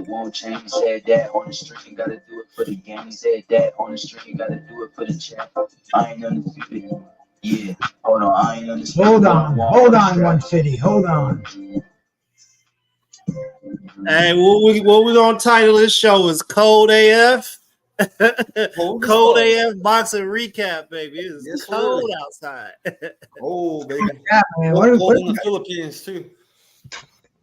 Won't change. He said that on the street, you gotta do it for the game. He said that on the street, you gotta do it for the check. I ain't undisputed. Yeah, hold on, I ain't undisputed. Hold on, One City, hold on. Hey, what we gonna title this show is Cold AF. Cold AF boxing recap, baby. It's Yes, cold sir. outside. Oh, baby. Yeah, man. Cold in the Philippines, too.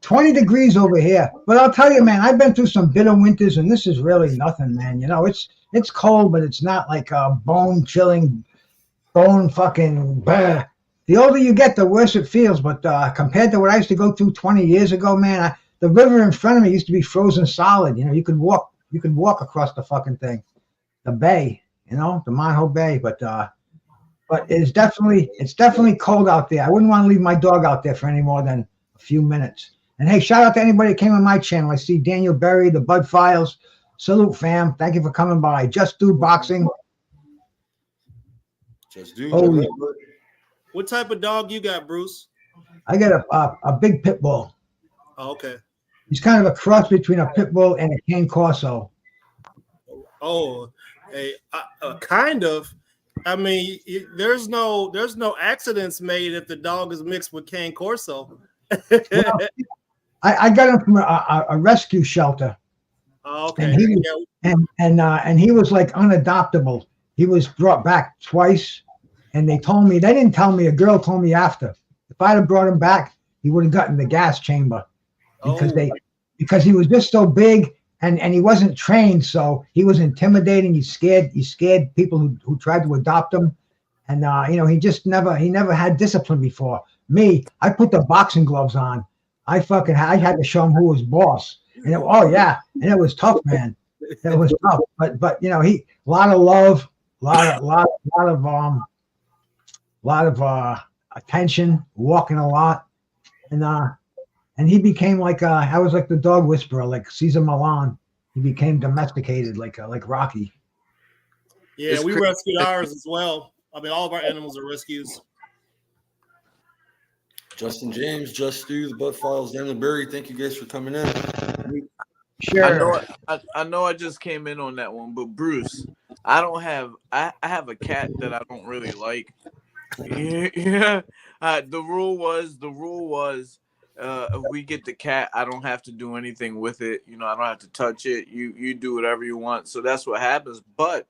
20 degrees over here. But I'll tell you, man, I've been through some bitter winters, and this is really nothing, man. You know, it's cold, but it's not like a bone chilling, bone fucking. Bah. The older you get, the worse it feels. But compared to what I used to go through 20 years ago, man, the river in front of me used to be frozen solid. You know, you could walk across the fucking thing, the bay. You know, the Monho Bay. But it's definitely cold out there. I wouldn't want to leave my dog out there for any more than a few minutes. And hey, shout out to anybody that came on my channel. I see Daniel Berry, the Bud Files. Salute, fam. Thank you for coming by. Just Do Boxing. Just do. Oh, yeah. What type of dog you got, Bruce? I got a big pit bull. Oh, okay. He's kind of a cross between a pit bull and a Cane Corso. Oh, kind of. I mean, there's no accidents made if the dog is mixed with Cane Corso. Well, I got him from a rescue shelter. Oh, okay. And he was like unadoptable. He was brought back twice, and they didn't tell me. A girl told me after. If I'd have brought him back, he would have gotten the gas chamber because he was just so big and he wasn't trained, so he was intimidating. He scared people who tried to adopt him, and you know, he never had discipline before. Me, I put the boxing gloves on. I had to show him who was boss. And it was tough, man. It was tough. But you know, a lot of love, lot of attention, walking a lot, and he became like I was like the dog whisperer, like Cesar Millan. He became domesticated, like Rocky. Yeah, we rescued ours as well. I mean, all of our animals are rescues. Justin James, Just Stu, the Bud Files, Daniel Berry. Thank you guys for coming in. Sure. I know I just came in on that one, but Bruce, I have a cat that I don't really like. Yeah. The rule was if we get the cat, I don't have to do anything with it. You know, I don't have to touch it. You do whatever you want. So that's what happens. But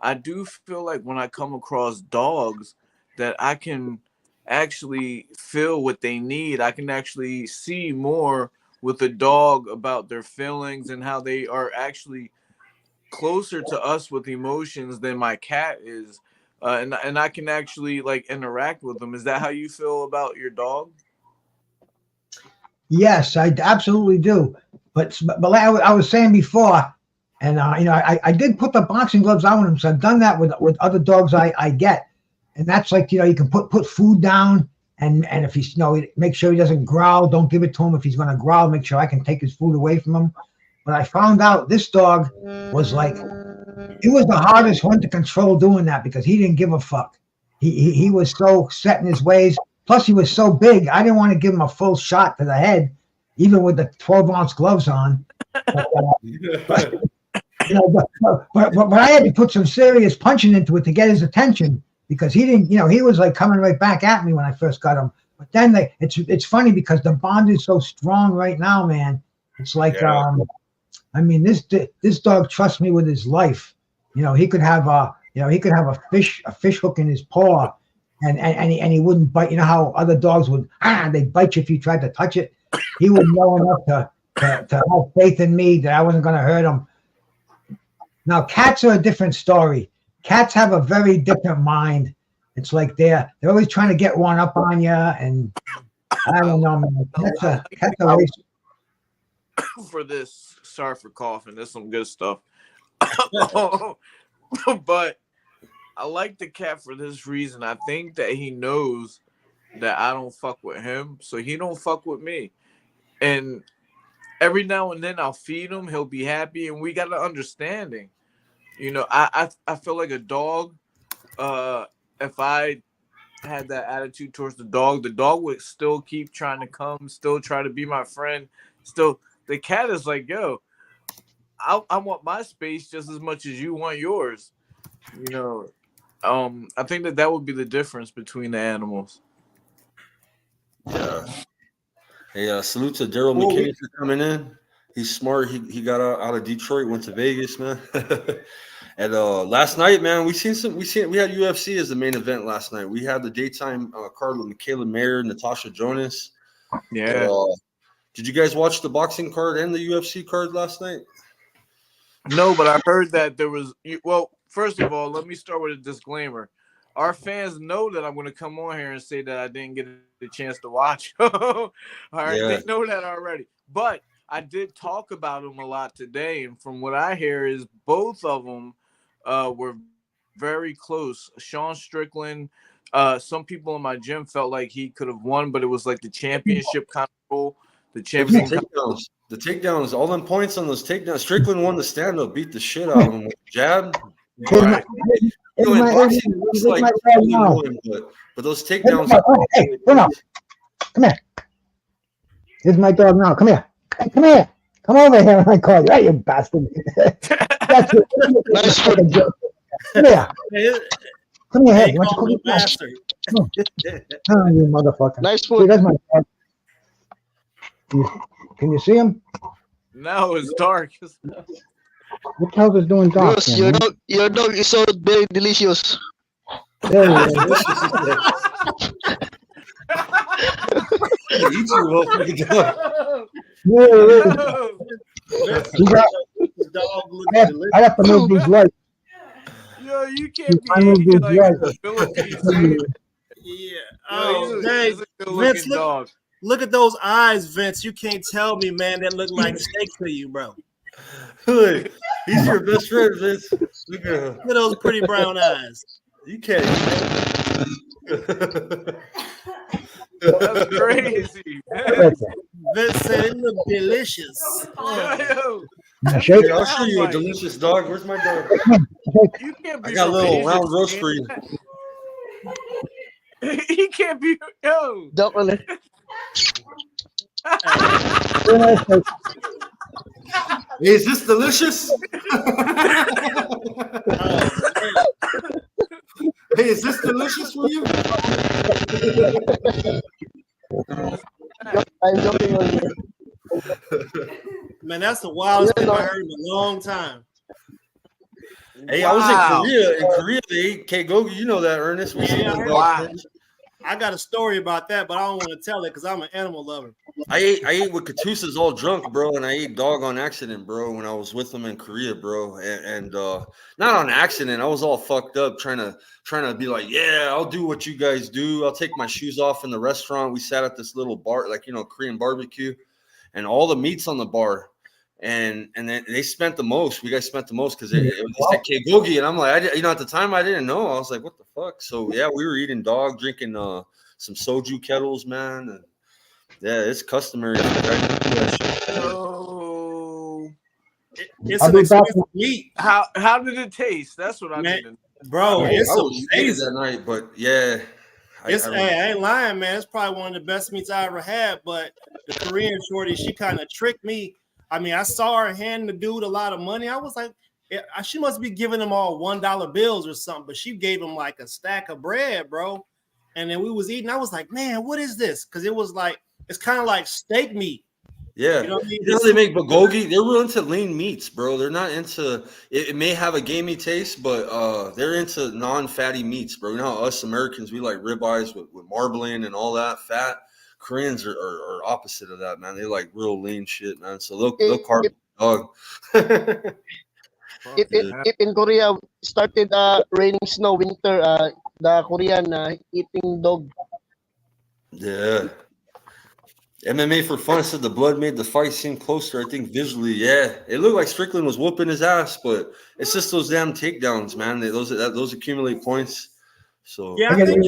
I do feel like when I come across dogs that I can actually feel what they need. I can actually see more with a dog about their feelings and how they are actually closer to us with emotions than my cat is. And I can actually like interact with them. Is that how you feel about your dog? Yes, I absolutely do. But like I was saying before, and you know, I did put the boxing gloves on him, so I've done that with other dogs I get, and that's like, you know, you can put food down, and if he's, you know, make sure he doesn't growl. Don't give it to him if he's going to growl. Make sure I can take his food away from him. But I found out this dog was like, he was the hardest one to control doing that because he didn't give a fuck. He was so set in his ways. Plus, he was so big, I didn't want to give him a full shot to the head, even with the 12-ounce gloves on. But I had to put some serious punching into it to get his attention because he didn't, you know, he was like coming right back at me when I first got him. But then it's funny because the bond is so strong right now, man. It's like, I mean, this dog trusts me with his life. You know, he could have a fish hook in his paw. And he wouldn't bite. You know how other dogs would, they bite you if you tried to touch it. He would know enough to have faith in me that I wasn't going to hurt him. Now, cats are a different story. Cats have a very different mind. It's like they're always trying to get one up on you, and I don't know, man. Cats are for this. Sorry for coughing. There's some good stuff. But I like the cat for this reason. I think that he knows that I don't fuck with him, so he don't fuck with me. And every now and then I'll feed him, he'll be happy, and we got an understanding. You know, I feel like a dog, if I had that attitude towards the dog would still keep trying to come, still try to be my friend. Still, the cat is like, yo, I want my space just as much as you want yours. You know, I think that would be the difference between the animals. Yeah. Hey, salute to Daryl Well, McKinney for coming in. He's smart. He got out of Detroit, went to Vegas, man. And last night, man, we had UFC as the main event last night. We had the daytime card with Michaela Mayer, Natasha Jonas. Yeah. Did you guys watch the boxing card and the UFC card last night? No, but I heard that there was. Well, first of all, let me start with a disclaimer. Our fans know that I'm going to come on here and say that I didn't get the chance to watch. All right, Yeah. they know that already. But I did talk about them a lot today, and from what I hear is both of them were very close. Sean Strickland. Some people in my gym felt like he could have won, but it was like the championship kind of role. The championship. The takedowns, all them points on those takedowns. Strickland won the stand-up, beat the shit out of him with a jab. Right. You know, in boxing, it looks like Strickland won, but those takedowns. Hey, Bruno, come here. Here's my dog now. Come here. Hey, come here. Come over here when I call you. Hey, you bastard. That's it. Nice Come here. Come here. Hey, Why don't you call come me here? bastard. Oh, you motherfucker. Nice See, food. that's my dog. Can you see him? No, it's dark. What the hell is doing dark? Bruce, here, man? your dog is so very delicious. There he is. Eat you, motherfucking dog. There he is. You got- This dog looks delicious. I have to move these lights. Yo, you can't I be moved eating these like lights. the Philippines. Yeah. Yo, Oh, he's dang. a good Vince, looking look, dog. look at those eyes, Vince. You can't tell me, man, that look like steak to you, bro. Look, he's your best friend, Vince. Look at him. Look at those pretty brown eyes. You can't. That's crazy. Vince said it looked delicious. Yo, Shake. Here, I'll show you a delicious dog. Where's my dog? you can't be I got a little Asian, round roast man. for you. He can't be. Yo. Dog ulit. Hey, is this delicious? Hey, is this delicious for you? I'm joking on you. Man, that's the wildest thing I heard in a long time. Hey, I was Wow. in Korea. In Korea, they ate Kegogi. You know that, Ernest. We Yeah, see them wow. dogs. I got a story about that, but I don't want to tell it because I'm an animal lover. I ate with Katusas all drunk, bro, and I ate dog on accident, bro, when I was with them in Korea, bro. And not on accident. I was all fucked up trying to be like, yeah, I'll do what you guys do. I'll take my shoes off in the restaurant. We sat at this little bar, like, you know, Korean barbecue, and all the meat's on the bar. And then they spent the most. We guys spent the most because it said Kegogi, and I'm like, at the time I didn't know. I was like, what the fuck? So yeah, we were eating dog, drinking some soju kettles, man. And yeah, it's customary. Oh. It's I'll an be back. expensive meat, How did it taste? That's what I Man, need to know. bro. I It's was eating amazing. that night, but yeah, Hey, I ain't lying, man. It's probably one of the best meats I ever had. But the Korean shorty, she kind of tricked me. I mean, I saw her hand the dude a lot of money. I was like, she must be giving them all $1 bills or something. But she gave him like a stack of bread, bro. And then we was eating. I was like, man, what is this? Because it was like, it's kind of like steak meat. yeah. You know what I mean? You know they make bulgogi. They're real into lean meats, bro. They're not into. It may have a gamey taste, but they're into non-fatty meats, bro. You know how us Americans we like ribeyes with marbling and all that fat. Koreans are opposite of that, man. They like real lean shit, man. So they'll carve dog. If in Korea started raining snow winter, the Korean eating dog. Yeah. MMA for Fun said the blood made the fight seem closer. I think visually, yeah, it looked like Strickland was whooping his ass, but it's just those damn takedowns, man. Those accumulate points. So Yeah, I think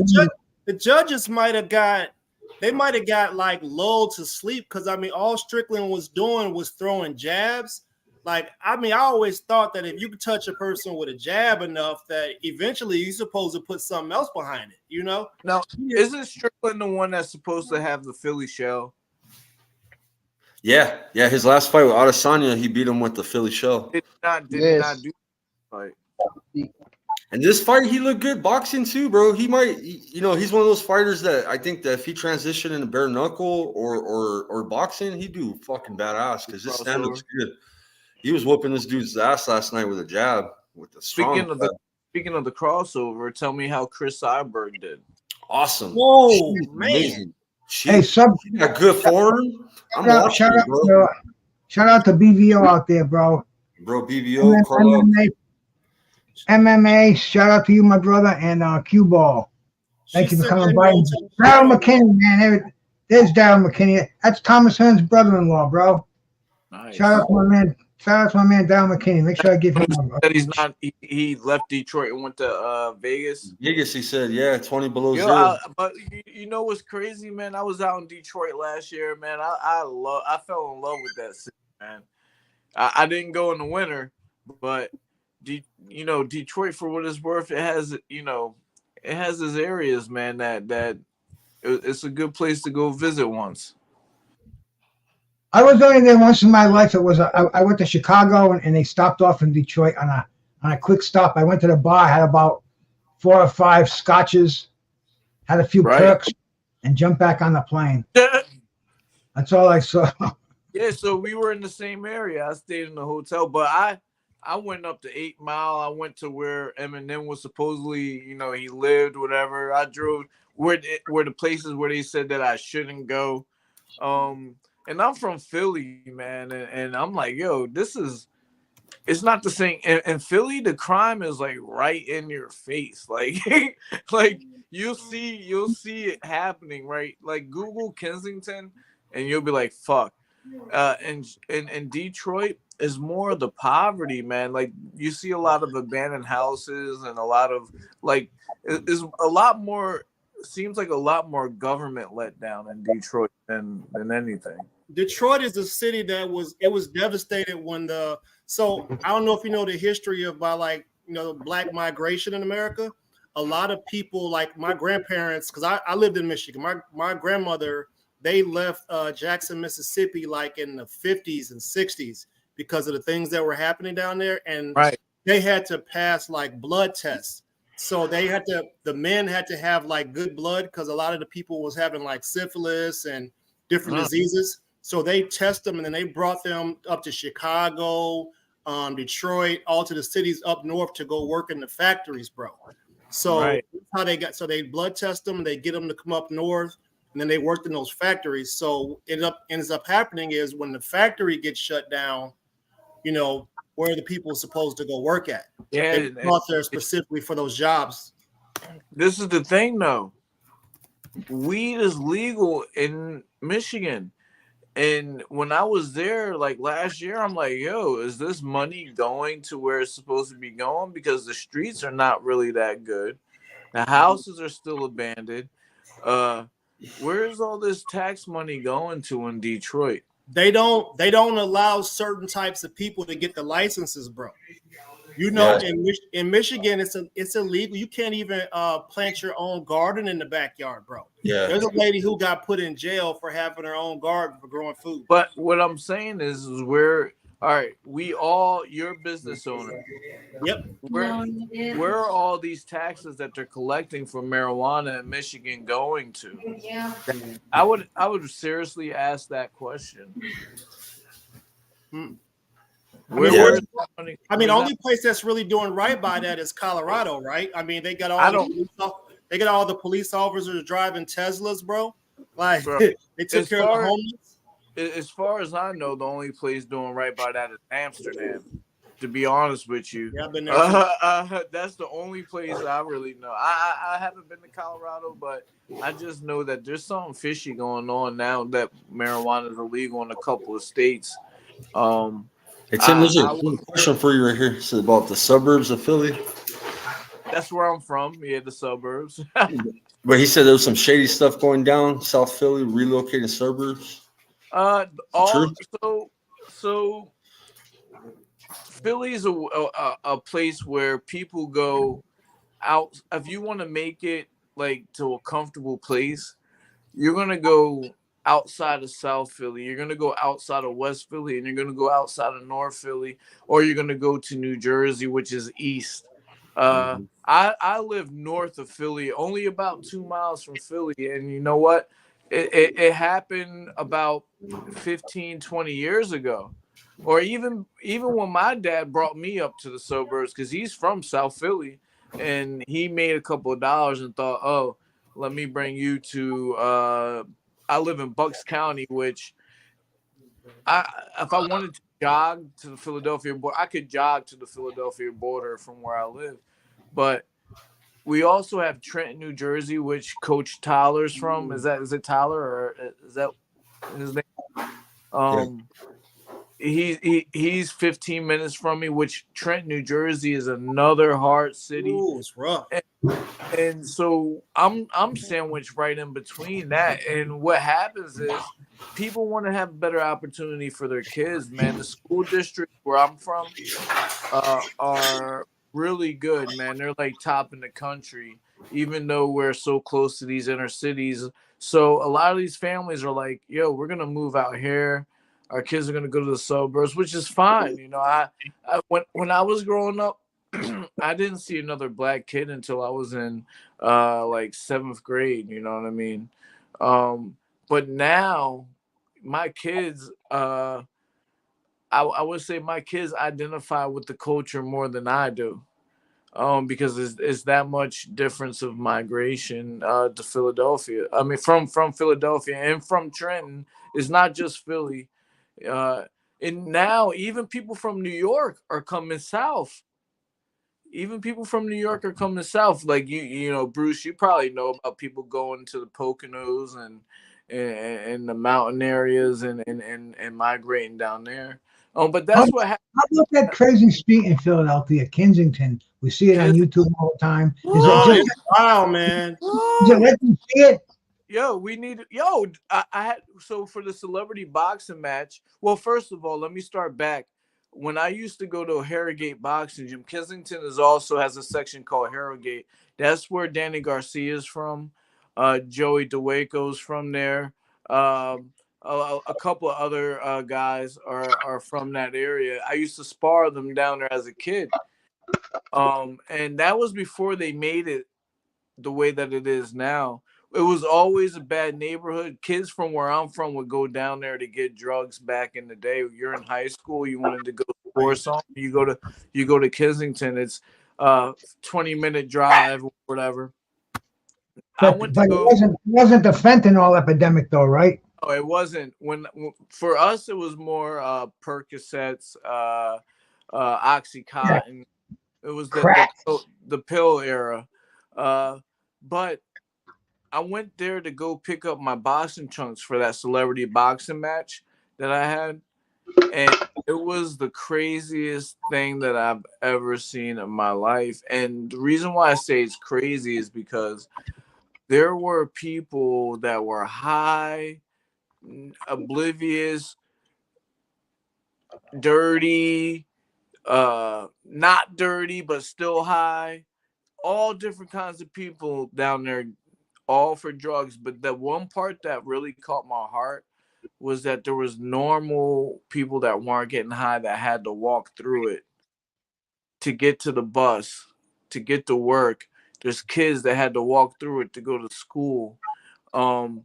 the judges might have got like lulled to sleep because I mean, all Strickland was doing was throwing jabs. Like, I mean, I always thought that if you could touch a person with a jab enough, that eventually you're supposed to put something else behind it, you know? Now, isn't Strickland the one that's supposed to have the Philly shell? Yeah, yeah. His last fight with Adesanya, he beat him with the Philly shell. Did not Yes. do like And this fight, he looked good boxing too, bro. He might, you know, he's one of those fighters that I think that if he transitioned into bare knuckle or boxing, he'd do fucking badass because his stand up's good. He was whooping this dude's ass last night with a jab, with the strong. Speaking of the crossover, tell me how Chris Cyborg did. Awesome. Whoa, She's man. amazing. Hey, sub. She got good form. I'm watching Shout it, out, bro. shout out to BVO out there, bro. Bro, BBO, Carlo. MMA, shout out to you, my brother, and Q Ball. Thank you for coming by. Daryl McKinney, man. There's Daryl McKinney. That's Thomas Hearn's brother-in-law, bro. Nice. Shout out to my man. Shout out to my man Daryl McKinney. Make sure I give him one. That he's not. He left Detroit and went to Vegas. Vegas, he said, yeah, 20 below Yo, zero. but you know what's crazy, man? I was out in Detroit last year, man. I fell in love with that city, man. I didn't go in the winter, but Detroit, for what it's worth, it has its areas, man. That it's a good place to go visit once. I was only there once in my life. It was I went to Chicago and they stopped off in Detroit on a quick stop. I went to the bar, had about 4 or 5 scotches, had a few perks, and jumped back on the plane. That's all I saw. Yeah, so we were in the same area. I stayed in the hotel, but I went up to 8 Mile. I went to where Eminem was supposedly, he lived, whatever. I drove where the places where they said that I shouldn't go. And I'm from Philly, man, and I'm like, yo, it's not the same. In Philly, the crime is like right in your face, like, like you'll see it happening, right? Like Google Kensington, and you'll be like, fuck. And Detroit is more of the poverty, man. Like you see a lot of abandoned houses and a lot of is a lot more. Seems like a lot more government let down in Detroit than anything. Detroit is a city that was devastated when so I don't know if you know the history of black migration in America. A lot of people, like my grandparents, because I lived in Michigan. My grandmother, they left Jackson, Mississippi, like in the 50s and 60s because of the things that were happening down there, and they had to pass like blood tests. So the men had to have like good blood because a lot of the people was having like syphilis and different diseases. So they test them and then they brought them up to Chicago, Detroit, all to the cities up north to go work in the factories, bro. So that's how they blood test them and they get them to come up north and then they worked in those factories. So ends up happening is when the factory gets shut down, where are the people supposed to go work at? Yeah, they brought there specifically for those jobs. This is the thing, though. Weed is legal in Michigan. And when I was there, like last year, I'm like, yo, is this money going to where it's supposed to be going? Because the streets are not really that good. The houses are still abandoned. Where is all this tax money going to in Detroit? They don't allow certain types of people to get the licenses, bro. In Michigan, it's illegal. You can't even plant your own garden in the backyard, bro. Yeah. There's a lady who got put in jail for having her own garden for growing food. But what I'm saying is you're a business owner. Yep. Where are all these taxes that they're collecting for marijuana in Michigan going to? Yeah. I would seriously ask that question. The only place that's really doing right by that is Colorado, right? I mean, they got all the police officers driving Teslas, bro. Like they took care of the homeless. As far as I know, the only place doing right by that is Amsterdam. To be honest with you, yeah, I've been there. That's the only place I really know. I haven't been to Colorado, but I just know that there's something fishy going on now that marijuana is illegal in a couple of states. It's in there's a question for you right here. It's about the suburbs of Philly. That's where I'm from. Yeah, the suburbs. But he said there was some shady stuff going down South Philly, relocating suburbs. So Philly's a place where people go out. If you want to make it like to a comfortable place, you're gonna go outside of South Philly. You're going to go outside of West Philly, and you're going to go outside of North Philly, or you're going to go to New Jersey, which is east. I live north of Philly, only about 2 miles from Philly. And you know what? It happened about 15, 20 years ago. Or even when my dad brought me up to the suburbs, because he's from South Philly, and he made a couple of dollars and thought, oh, let me bring you to I live in Bucks County, which if I wanted to jog to the Philadelphia border, I could jog to the Philadelphia border from where I live. But we also have Trenton, New Jersey, which Coach Tyler's from. Is it Tyler, or is that his name? He's 15 minutes from me, which Trenton, New Jersey is another hard city. Ooh, it's rough. And so I'm sandwiched right in between that. And what happens is people want to have a better opportunity for their kids, man. The school district where I'm from are really good, man. They're like top in the country, even though we're so close to these inner cities. So a lot of these families are like, yo, we're going to move out here. Our kids are going to go to the suburbs, which is fine. You know, I when I was growing up, I didn't see another black kid until I was in like 7th grade. You know what I mean? But now my kids, I would say my kids identify with the culture more than I do. Because it's that much difference of migration to Philadelphia. I mean, from Philadelphia and from Trenton. It's not just Philly. And now even people from New York are coming south. Even people from New York are coming south. Like you know, Bruce, you probably know about people going to the Poconos and the mountain areas and migrating down there. But that's what happened. How about that crazy street in Philadelphia, Kensington? We see it on YouTube all the time. Is Oh, it it's wild, man. just, let them see it? I had so for the celebrity boxing match. Well, first of all, let me start back. When I used to go to Harrogate Boxing Gym, Kensington also has a section called Harrogate. That's where Danny Garcia is from. Joey DeWaco's from there. A couple of other guys are from that area. I used to spar them down there as a kid. And that was before they made it the way that it is now. It was always a bad neighborhood. Kids from where I'm from would go down there to get drugs back in the day. You're in high school, you wanted to go for something, you go to Kensington. It's 20-minute drive or whatever. But it wasn't the fentanyl epidemic though, right? Oh, it wasn't. When for us it was more Percocets, Oxycontin. Yeah. It was the pill era. But I went there to go pick up my boxing trunks for that celebrity boxing match that I had. And it was the craziest thing that I've ever seen in my life. And the reason why I say it's crazy is because there were people that were high, oblivious, dirty, not dirty, but still high. All different kinds of people down there, all for drugs. But the one part that really caught my heart was that there was normal people that weren't getting high that had to walk through it to get to the bus, to get to work. There's kids that had to walk through it to go to school. And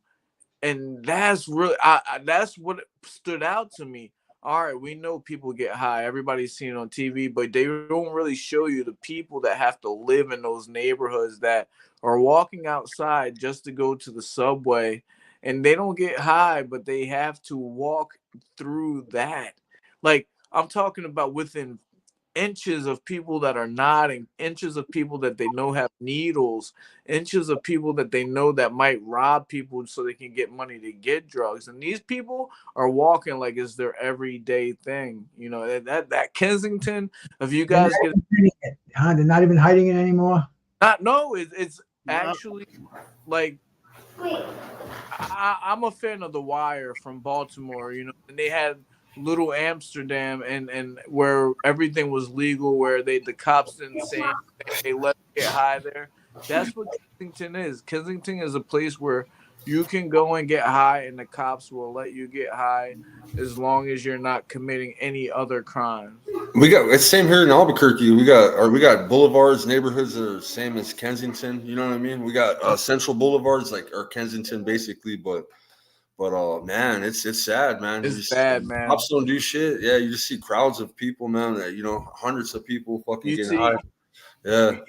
that's really, that's what stood out to me. All right, we know people get high. Everybody's seen it on TV, but they don't really show you the people that have to live in those neighborhoods that are walking outside just to go to the subway. And they don't get high, but they have to walk through that. Like, I'm talking about within inches of people that are nodding, inches of people that they know have needles, inches of people that they know that might rob people so they can get money to get drugs. And these people are walking like it's their everyday thing. You know, that Kensington, if you guys get it, they're not even hiding it anymore. It's actually like I'm a fan of The Wire from Baltimore, you know, and they had Little Amsterdam and where everything was legal, where the cops didn't say anything, they let them get high there. That's what Kensington is. Kensington is a place where You can go and get high, and the cops will let you get high as long as you're not committing any other crimes. We got it's same here in Albuquerque. We got boulevards, neighborhoods that are same as Kensington. You know what I mean? We got central boulevards like or Kensington basically, but man, it's sad, man. It's bad, man. Cops don't do shit. Yeah, you just see crowds of people, man. That, hundreds of people fucking You getting see, high. Yeah,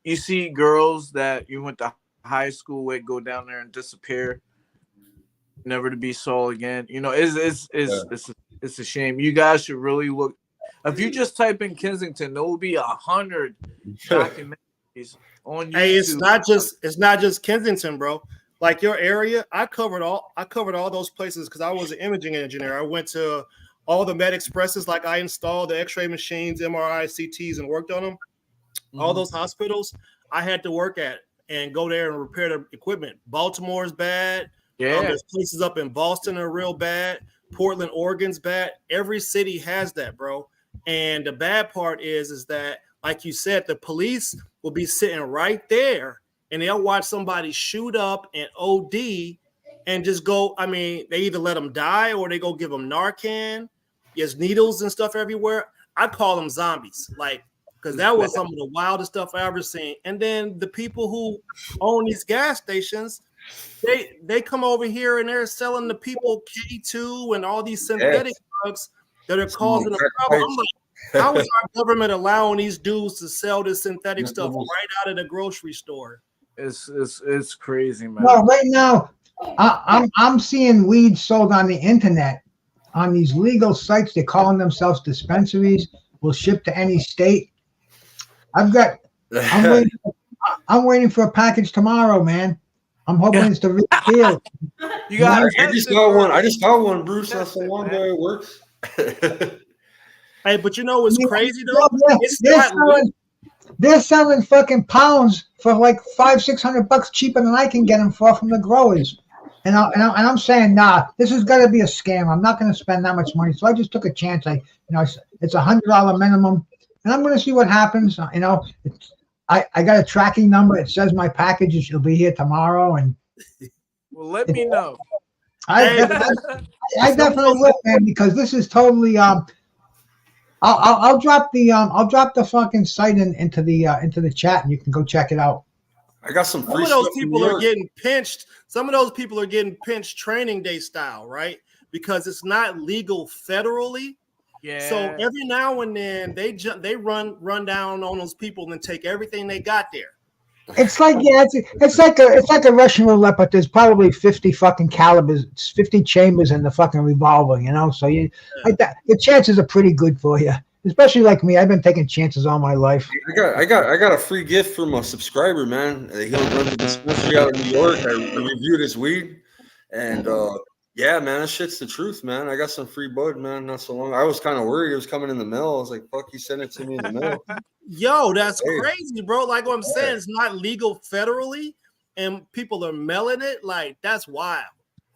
you see girls that you went to high school with go down there and disappear, never to be saw again. It's a shame. You guys should really look. If you just type in Kensington, there will be 100 documentaries on YouTube. Hey, it's not just Kensington, bro. Like your area, I covered all those places because I was an imaging engineer. I went to all the Med Expresses, like I installed the X-ray machines, MRI, CTs, and worked on them. All those hospitals I had to work at and go there and repair the equipment. Baltimore's bad. Yeah. There's places up in Boston are real bad. Portland, Oregon's bad. Every city has that, bro. And the bad part is that, like you said, the police will be sitting right there and they'll watch somebody shoot up and OD and just go. I mean, they either let them die or they go give them Narcan. There's needles and stuff everywhere. I call them zombies, because that was some of the wildest stuff I ever seen. And then the people who own these gas stations, they come over here and they're selling the people K2 and all these synthetic drugs that are causing a problem. I'm like, how is our government allowing these dudes to sell this synthetic stuff right out of the grocery store? It's crazy, man. Well, right now, I'm seeing weed sold on the internet on these legal sites. They're calling themselves dispensaries. Will ship to any state. I'm waiting for a package tomorrow, man. I'm hoping it's the real deal. You got. I just got one. I just got one, Bruce. That's the one that it works. Hey, but you know what's crazy though? They're selling fucking pounds for like $500-600 cheaper than I can get them for from the growers. And I'm saying, nah, this is gonna be a scam. I'm not gonna spend that much money. So I just took a chance. It's $100 minimum, and I'm gonna see what happens. I got a tracking number. It says my package will be here tomorrow, and well, let me know. I definitely will, man, because this is totally. I'll drop the fucking site into the chat, and you can go check it out. I got some free Some of those stuff in people New are York. getting pinched. Some of those people are getting pinched training day style, right? Because it's not legal federally. Yeah. So every now and then they run down on those people and take everything they got there. It's like it's like a Russian roulette, but there's probably 50 fucking calibers, 50 chambers in the fucking revolver, So the chances are pretty good for you, especially like me. I've been taking chances all my life. I got a free gift from a subscriber, man. He'll run the dispensary out of New York. I reviewed his weed, and yeah, man, that shit's the truth, man. I got some free bud, man. Not so long. I was kind of worried it was coming in the mail. I was like, "Fuck, he sent it to me in the mail." Yo, that's crazy, bro. Like what I'm saying, it's not legal federally, and people are mailing it. Like that's wild.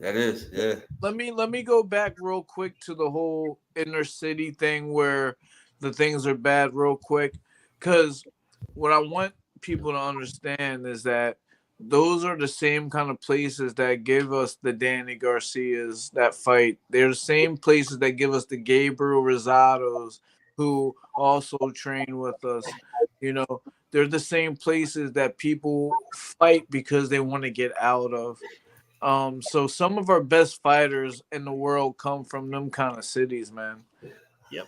That is, yeah. Let me go back real quick to the whole inner city thing where the things are bad real quick, because what I want people to understand is that those are the same kind of places that give us the Danny Garcias that fight. They're the same places that give us the Gabriel Rosados who also train with us. They're the same places that people fight because they want to get out of. So some of our best fighters in the world come from them kind of cities, man. Yep.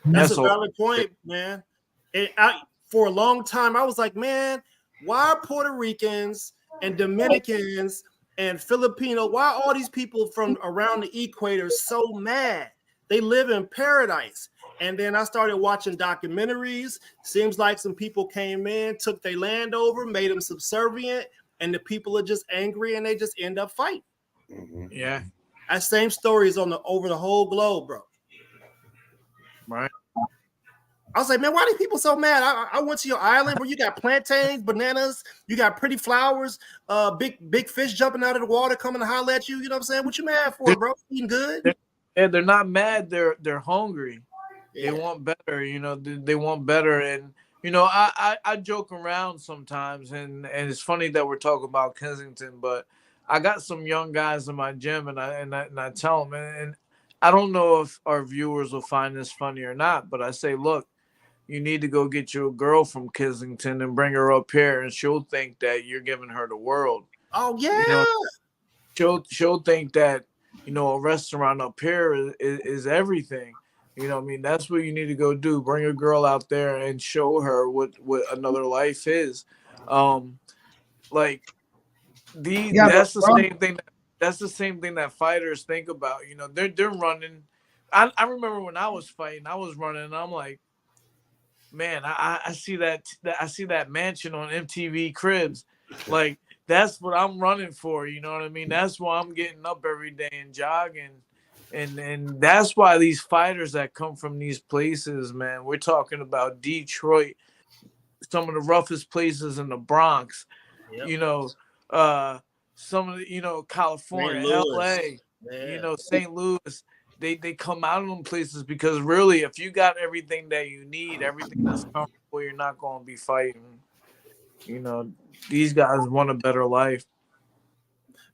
That's a valid point, man. For a long time, I was like, man, why are Puerto Ricans and Dominicans and Filipino, why are all these people from around the equator so mad? They live in paradise. And then I started watching documentaries. Seems like some people came in, took their land over, made them subservient, and the people are just angry and they just end up fighting. Mm-hmm. Yeah. That same story is over the whole globe, bro. Right. I was like, man, why are these people so mad? I went to your island where you got plantains, bananas, you got pretty flowers, big fish jumping out of the water coming to holler at you. You know what I'm saying? What you mad for, bro? Eating good? They're not mad. They're hungry. Yeah. They want better. They want better. And I joke around sometimes, and it's funny that we're talking about Kensington, but I got some young guys in my gym, and I tell them, and I don't know if our viewers will find this funny or not, but I say, look, you need to go get you a girl from Kensington and bring her up here, and she'll think that you're giving her the world. Oh yeah. You know, she'll think that, you know, a restaurant up here is everything. You know what I mean? That's what you need to go do. Bring a girl out there and show her what another life is. Like that's the same thing. That's the same thing that fighters think about. You know, they're running. I remember when I was fighting, I was running, and I'm like, man, I see that mansion on MTV Cribs. Like, that's what I'm running for. You know what I mean? That's why I'm getting up every day and jogging. And that's why these fighters that come from these places, man, we're talking about Detroit, some of the roughest places in the Bronx, you know, some of the, you know, California, LA, you know, St. Louis, they come out of them places because really, if you got everything that you need, everything that's comfortable, you're not going to be fighting. You know, these guys want a better life.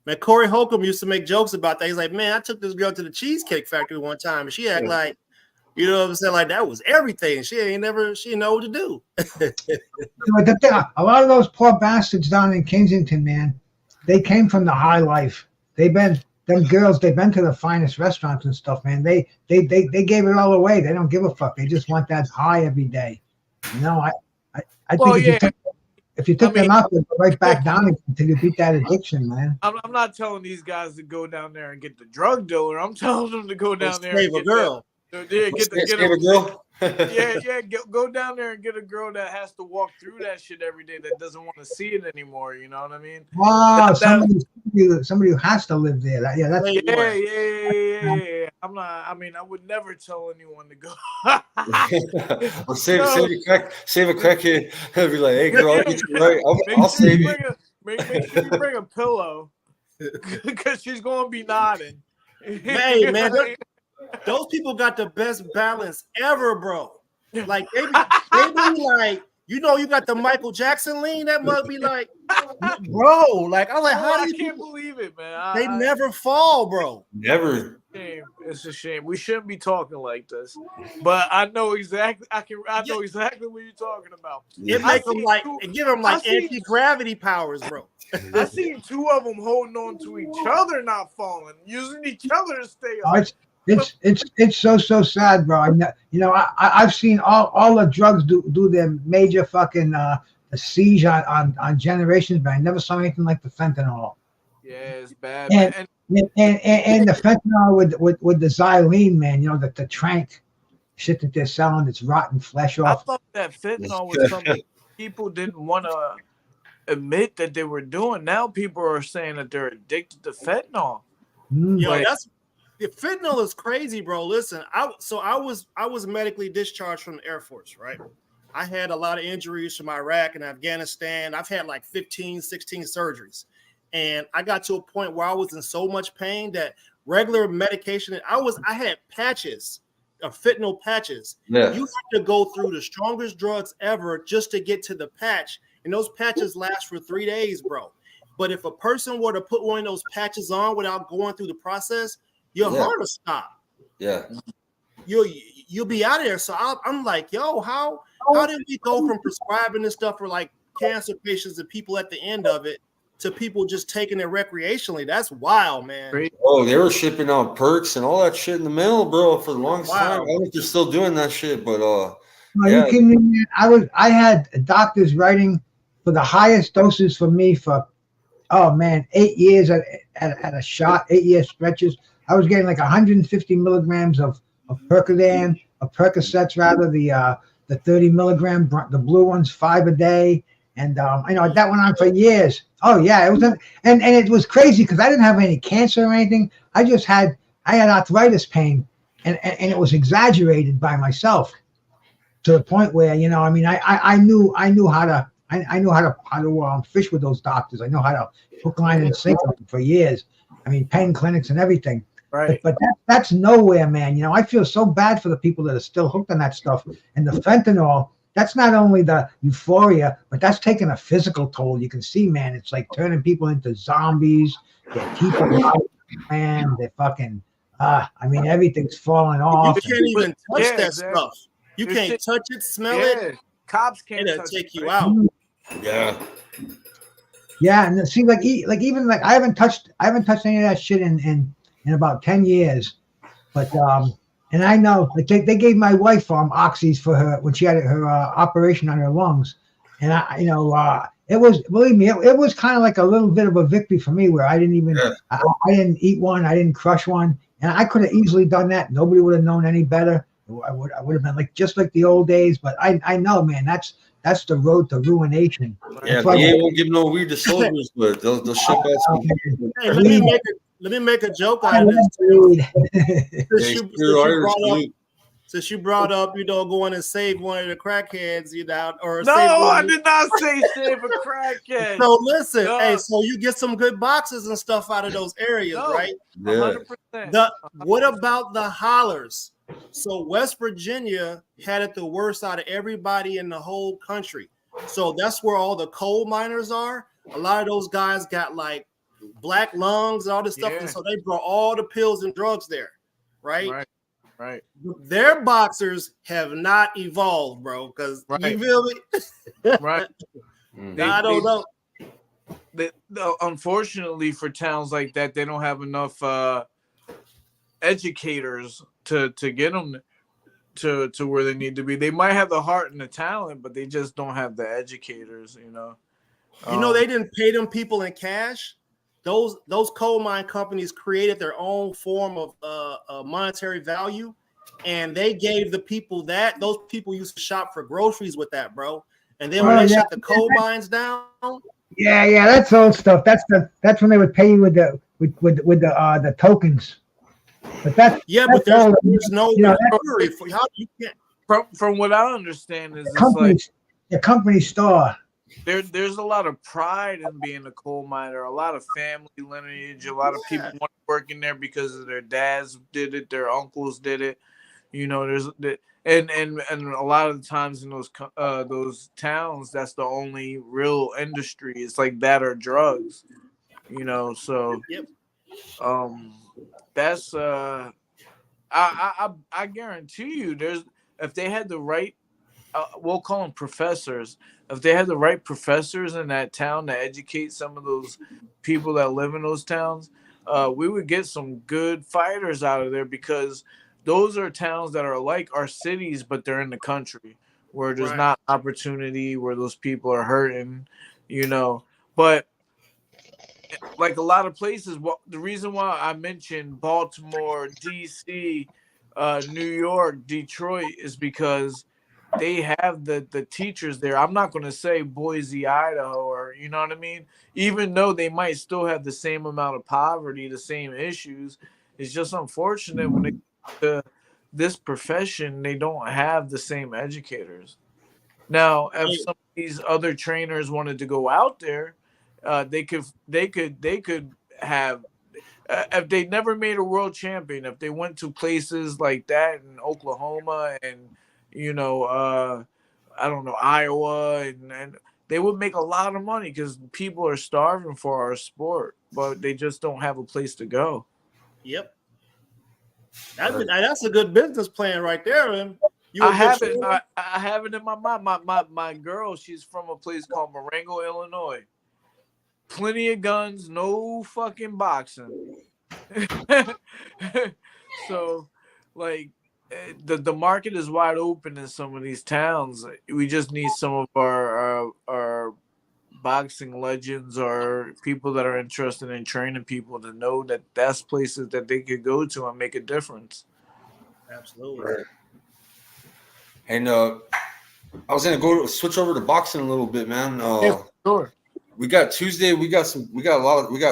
Man, Corey Holcomb used to make jokes about that. He's like, man, I took this girl to the Cheesecake Factory one time, and she acted like, you know what I'm saying, like that was everything. She didn't know what to do. A lot of those poor bastards down in Kensington, man, they came from the high life. They've been to the finest restaurants and stuff, man. They gave it all away. They don't give a fuck. They just want that high every day. You know, I think if you took them out, they'd go right back down until you beat that addiction, man. I'm not telling these guys to go down there and get the drug dealer. I'm telling them to go down there and get a girl. Get a girl. Go down there and get a girl that has to walk through that shit every day, that doesn't want to see it anymore. You know what I mean? Wow, somebody who has to live there. Yeah. I'm not. I mean, I would never tell anyone to go. Well, save a crackhead. I'll be like, hey girl, I'll get you right. I'll save you. Make sure you bring a pillow, because she's gonna be nodding. Hey man, those people got the best balance ever, bro. Like they be like, you know, you got the Michael Jackson lean. That must be like, bro. Like I'm like, how do you? I can't believe it, man. They never fall, bro. Never. It's a shame. We shouldn't be talking like this, but I know exactly. I know exactly what you're talking about. It make them like, it give them like anti-gravity powers, bro. I seen two of them holding on to each other, not falling, using each other to stay up. It's so sad, bro. I've seen all the drugs do their major fucking siege on generations, but I never saw anything like the fentanyl. Yeah, it's bad. And the fentanyl with the xylene, man. You know, the trank shit that they're selling, it's rotten flesh off. I thought that fentanyl was something people didn't want to admit that they were doing. Now people are saying that they're addicted to fentanyl. Yo, fentanyl is crazy, bro. Listen, I was medically discharged from the Air Force, right? I had a lot of injuries from Iraq and Afghanistan. I've had like 15, 16 surgeries. And I got to a point where I was in so much pain that regular medication, I had patches, fentanyl patches. Yeah. You have to go through the strongest drugs ever just to get to the patch. And those patches last for 3 days, bro. But if a person were to put one of those patches on without going through the process, your heart will stop. Yeah. You'll be out of there. So I'm like, yo, how did we go from prescribing this stuff for like cancer patients and people at the end of it to people just taking it recreationally? That's wild, man. Oh, they were shipping out perks and all that shit in the mail, bro, for the longest time. I don't know if they're still doing that shit, but I had doctors writing for the highest doses for me for 8 years at a shot, 8-year stretches. I was getting like 150 milligrams of Percodan, Percocets rather, the 30 milligram, the blue ones, 5 a day. And that went on for years. Oh yeah, it was, and it was crazy because I didn't have any cancer or anything. I had arthritis pain, and it was exaggerated by myself to the point where I knew how to fish with those doctors. I know how to hook, line, and sinker them for years. I mean, pain clinics and everything. Right. But that's nowhere, man. I feel so bad for the people that are still hooked on that stuff. And the fentanyl, that's not only the euphoria, but that's taking a physical toll. You can see, man, it's like turning people into zombies. Their teeth are out, man. They're fucking. I mean, everything's falling You off. can't even touch Yeah, that exactly. stuff. You There's can't shit- touch it, smell it. Yeah, cops can't It'll touch take it, you right? out. Yeah. Yeah, and it seems like even like I haven't touched any of that shit in about 10 years. But and I know like they gave my wife oxys for her when she had her operation on her lungs, and it was, believe me, it was kind of like a little bit of a victory for me where I didn't even Yeah. I didn't eat one, I didn't crush one, and I could have easily done that. Nobody would have known any better. I would have been like just like the old days. But I know, man, that's the road to ruination. Yeah, That's why VA won't give no weed to soldiers, but they'll ship out some. Hey, let me make a joke out of this Weed. since Yeah, you, pure Irish brought up salute. since you brought up, going and save one of the crackheads, or No, save one I of the- did not say save a crackhead. So listen, No. hey, so you get some good boxes and stuff out of those areas, No. right? Yeah. 100%. What about the hollers? So West Virginia had it the worst out of everybody in the whole country. So that's where all the coal miners are. A lot of those guys got like black lungs and all this stuff, Yeah. and so they brought all the pills and drugs there, right? Right. Their boxers have not evolved, bro. Because Right. you feel me? Right. Mm. I don't know. Unfortunately, for towns like that, they don't have enough educators to get them to where they need to be. They might have the heart and the talent, but they just don't have the educators. They didn't pay them people in cash. Those coal mine companies created their own form of monetary value, and they gave the people that. Those people used to shop for groceries with that, bro. And then when they shut the coal mines down, Yeah, that's old stuff. That's when they would pay you with the tokens. But but that's old. there's no recovery for how you can't. From what I understand is the company store. there's a lot of pride in being a coal miner, a lot of family lineage, a lot of people want to work in there because their dads did it, their uncles did it. And a lot of the times in those towns, that's the only real industry. It's like that or drugs, So Yep. That's I guarantee you, if they had the right, we'll call them professors. If they had the right professors in that town to educate some of those people that live in those towns, we would get some good fighters out of there, because those are towns that are like our cities, but they're in the country where there's not opportunity, where those people are hurting, But like a lot of places, the reason why I mentioned Baltimore, DC, New York, Detroit is because they have the teachers there. I'm not going to say Boise, Idaho, or you know what I mean? Even though they might still have the same amount of poverty, the same issues, it's just unfortunate when it comes to this profession, they don't have the same educators. Now, if some of these other trainers wanted to go out there, they could have, if they never made a world champion, if they went to places like that in Oklahoma and I don't know, Iowa, and they would make a lot of money because people are starving for our sport, but they just don't have a place to go. Yep. That's a good business plan right there, man. I have it in my mind. My girl, she's from a place called Marengo, Illinois. Plenty of guns, no fucking boxing. So, like, the market is wide open in some of these towns. We just need some of our boxing legends or people that are interested in training people to know that that's places that they could go to and make a difference. Absolutely. Right. And I was gonna switch over to boxing a little bit, man. Sure. We got Tuesday. We got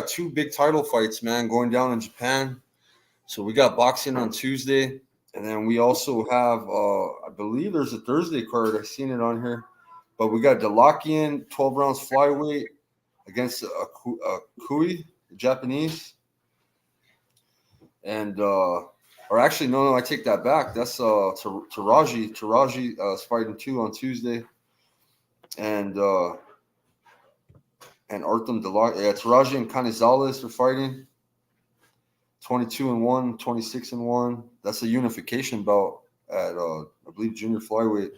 two big title fights, man, going down in Japan. So we got boxing on Tuesday, and then we also have, I believe there's a Thursday card. I've seen it on here, but we got Delakian 12 rounds flyweight against Kui, the Japanese, and Or actually, no, I take that back. That's Taraji. Taraji is fighting 2 on Tuesday, and Artem Delar. Yeah, Taraji and Canizales are fighting. 22-1, 26-1. That's a unification bout at I believe junior flyweight.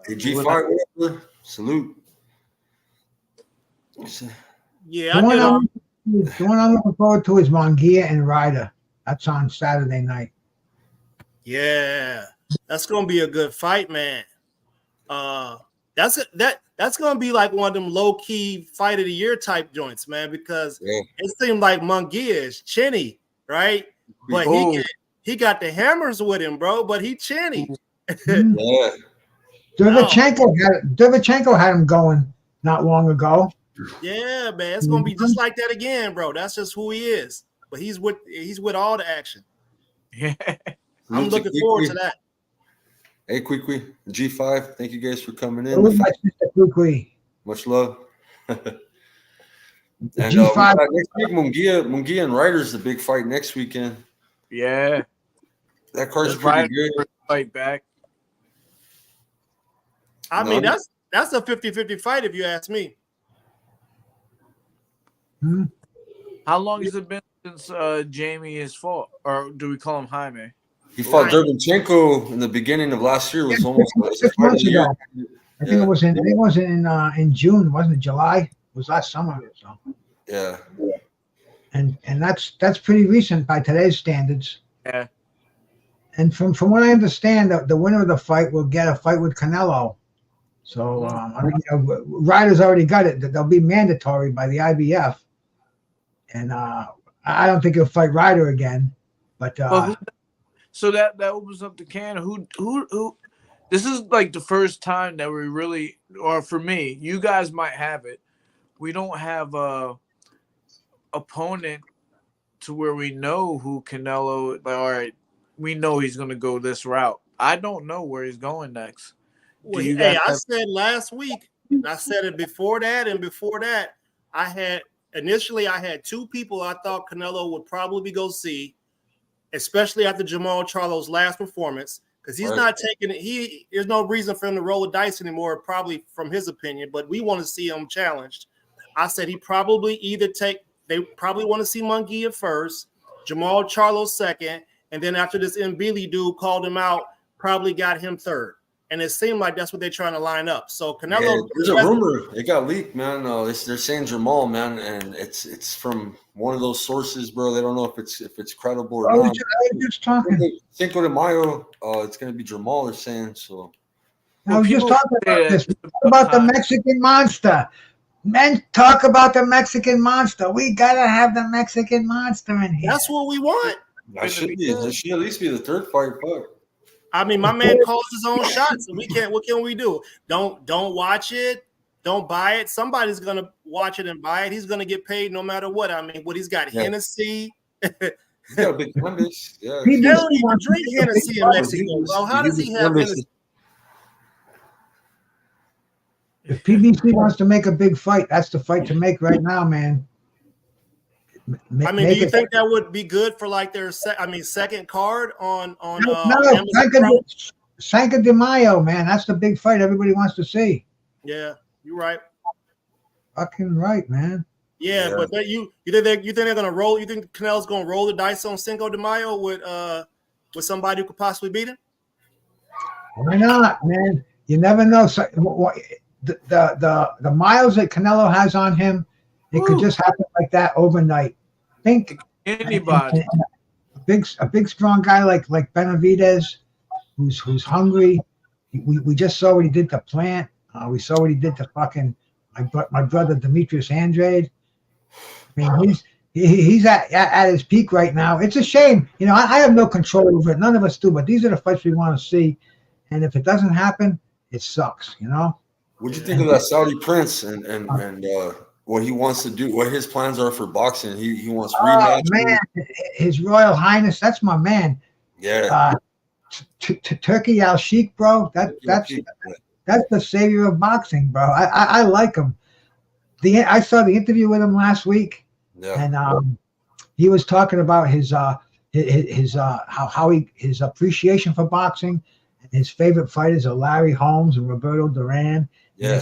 AG5, salute. Yeah, The I one, did. the one I'm looking forward to is Mongia and Ryder. That's on Saturday night. Yeah, that's gonna be a good fight, man. That's gonna be like one of them low key fight of the year type joints, man. Because it seemed like Munguia is chinny, right? But he got the hammers with him, bro. But he chinny. Yeah. Derevchenko had him going not long ago. Yeah, man, it's gonna be just like that again, bro. That's just who he is. But he's with all the action. Yeah, I'm looking forward to that. Hey, Quickly, G5. Thank you guys for coming in. Much love. And G5 next week, Munguia and Ryder's the big fight next weekend. Yeah, that card's pretty good. Fight back. I mean, that's a 50-50 fight if you ask me. How long has it been since Jamie has fought, or do we call him Jaime? He fought Derevchenko in the beginning of last year. It was almost 6 months ago. I think it was in June, wasn't it? July? It was last summer. So. Yeah. And that's pretty recent by today's standards. Yeah. And from what I understand, the winner of the fight will get a fight with Canelo. So Ryder's already got it. They'll be mandatory by the IBF. And I don't think he'll fight Ryder again. But so that opens up the can. Who? This is like the first time that we really, or for me, you guys might have it. We don't have a opponent to where we know who Canelo. Like, all right, we know he's going to go this route. I don't know where he's going next. Well, I said last week, I said it before that, and before that, I had 2 people I thought Canelo would probably go see, especially after Jamal Charlo's last performance, because he's not taking it. There's no reason for him to roll the dice anymore, probably from his opinion, but we want to see him challenged. I said he probably they probably want to see Munguia first, Jamal Charlo second, and then after this Mbili dude called him out, probably got him third. And it seemed like that's what they're trying to line up. So Canelo, there's a rumor. It got leaked, man. They're saying Jamal, man, and it's from one of those sources, bro. They don't know if it's credible or not. I was just talking. Cinco de Mayo, it's gonna be Jamal. They're saying so. I was just talking about this. About the Mexican monster. Men talk about the Mexican monster. We gotta have the Mexican monster in here. That's what we want. That should at least be the third fight. Fuck. I mean, my man calls his own shots, and we can't. What can we do? Don't watch it. Don't buy it. Somebody's gonna watch it and buy it. He's gonna get paid no matter what. I mean, he's got Hennessy. He's got a big fan base. Yeah. He don't even drink Hennessy in Mexico. Well, how does he have Hennessy? If PBC wants to make a big fight, that's the fight to make right now, man. I mean, do you think that would be good for like their second card on Cinco de Mayo, man? That's the big fight everybody wants to see. Yeah, you're right. Fucking right, man. Yeah. But you think they're gonna roll? You think Canelo's gonna roll the dice on Cinco de Mayo with somebody who could possibly beat him? Why not, man? You never know. So, the miles that Canelo has on him, it could just happen like that overnight. Think anybody. A big strong guy like Benavidez, who's hungry. We just saw what he did to Plant. We saw what he did to fucking my brother Demetrius Andrade. I mean, he's at his peak right now. It's a shame. You know, I have no control over it. None of us do. But these are the fights we want to see. And if it doesn't happen, it sucks. You know. What'd you think of that Saudi Prince and what he wants to do? What his plans are for boxing? He wants rematch. Man, His Royal Highness, that's my man. Yeah. Turkey Al Sheikh, bro. That's the savior of boxing, bro. I like him. I saw the interview with him last week, and he was talking about his his appreciation for boxing. His favorite fighters are Larry Holmes and Roberto Duran. Yeah.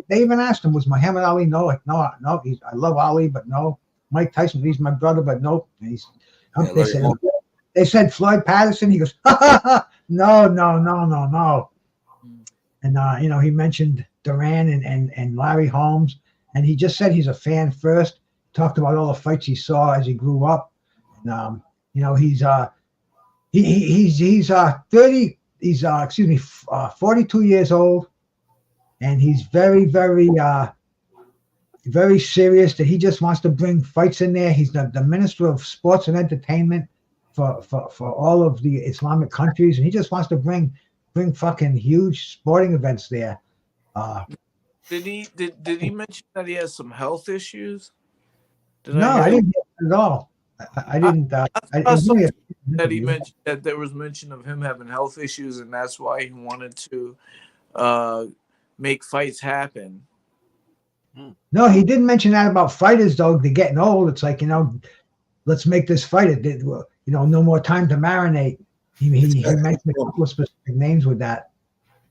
They even asked him, was Muhammad Ali? No, like, no. I love Ali, but no. Mike Tyson, he's my brother, but nope. They said Floyd Patterson. He goes, ha, ha, ha. No. And he mentioned Duran and Larry Holmes, and he just said he's a fan first. Talked about all the fights he saw as he grew up. And he's 30. He's 42 years old, and he's very, very, very serious that he just wants to bring fights in there. He's the Minister of Sports and Entertainment for all of the Islamic countries, and he just wants to bring fucking huge sporting events there. Did he mention that he has some health issues? I didn't get it at all. I didn't. That he mentioned that there was mention of him having health issues, and that's why he wanted to make fights happen. No, he didn't mention that about fighters though. They're getting old. It's like, let's make this fight. No more time to marinate. He mentioned a couple of specific names with that,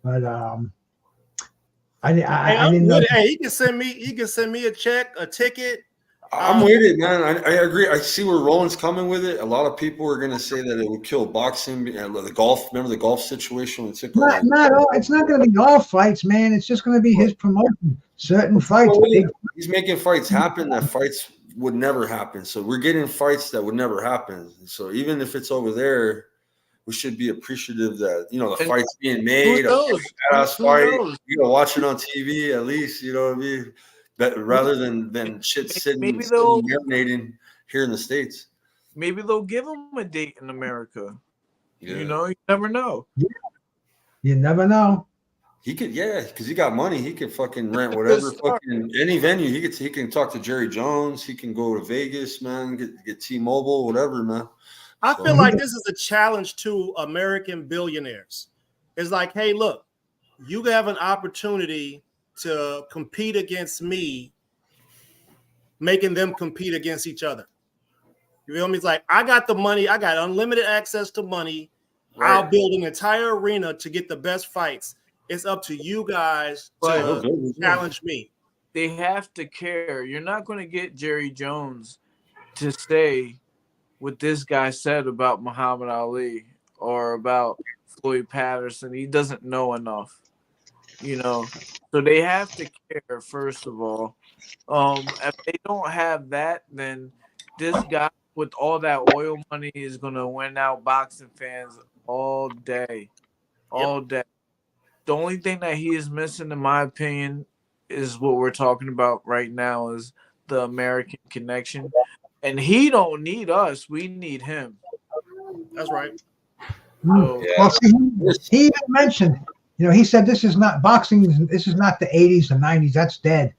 but I didn't know. Hey, he can send me a check, a ticket. I'm with it, man. I agree. I see where Roland's coming with it. A lot of people are going to say that it would kill boxing and the golf. Remember the golf situation? It's not going to be golf fights, man. It's just going to be his promotion. Certain fights. He's making fights happen that fights would never happen. So we're getting fights that would never happen. So even if it's over there, we should be appreciative that the fight's being made. Badass fight. Watch it on TV at least. You know what I mean? But rather than shit sitting marinating here in the States. Maybe they'll give him a date in America. Yeah. You never know. Yeah. You never know. He could, because he got money. He could fucking rent whatever fucking any venue. He can talk to Jerry Jones. He can go to Vegas, man. Get T-Mobile, whatever, man. I feel like this is a challenge to American billionaires. It's like, hey, look, you have an opportunity to compete against me, making them compete against each other. You feel me? It's like, I got the money. I got unlimited access to money. Right. I'll build an entire arena to get the best fights. It's up to you guys to challenge me. They have to care. You're not going to get Jerry Jones to say what this guy said about Muhammad Ali or about Floyd Patterson. He doesn't know enough. So they have to care, first of all. If they don't have that, then this guy with all that oil money is going to win out boxing fans all day. All day. The only thing that he is missing, in my opinion, is what we're talking about right now, is the American connection. And he don't need us. We need him. That's right. So, he even mentioned, he said this is not boxing. This is not the 80s and 90s. That's dead.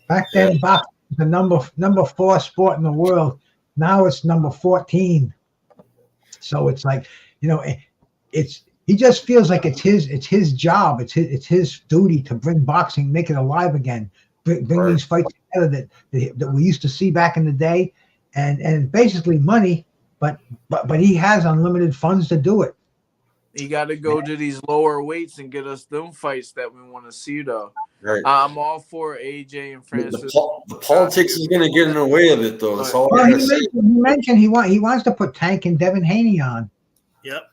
Back then, boxing was the number 4 sport in the world. Now it's number 14. So it's like, he just feels like it's his job. It's his duty to bring boxing, make it alive again, bring these fights together that we used to see back in the day, and basically money. But he has unlimited funds to do it. You got to go to these lower weights and get us them fights that we want to see, though. Right. I'm all for AJ and Francis. The politics is going to get in the way of it, though. That's all. Well, he mentioned he wants to put Tank and Devin Haney on. Yep.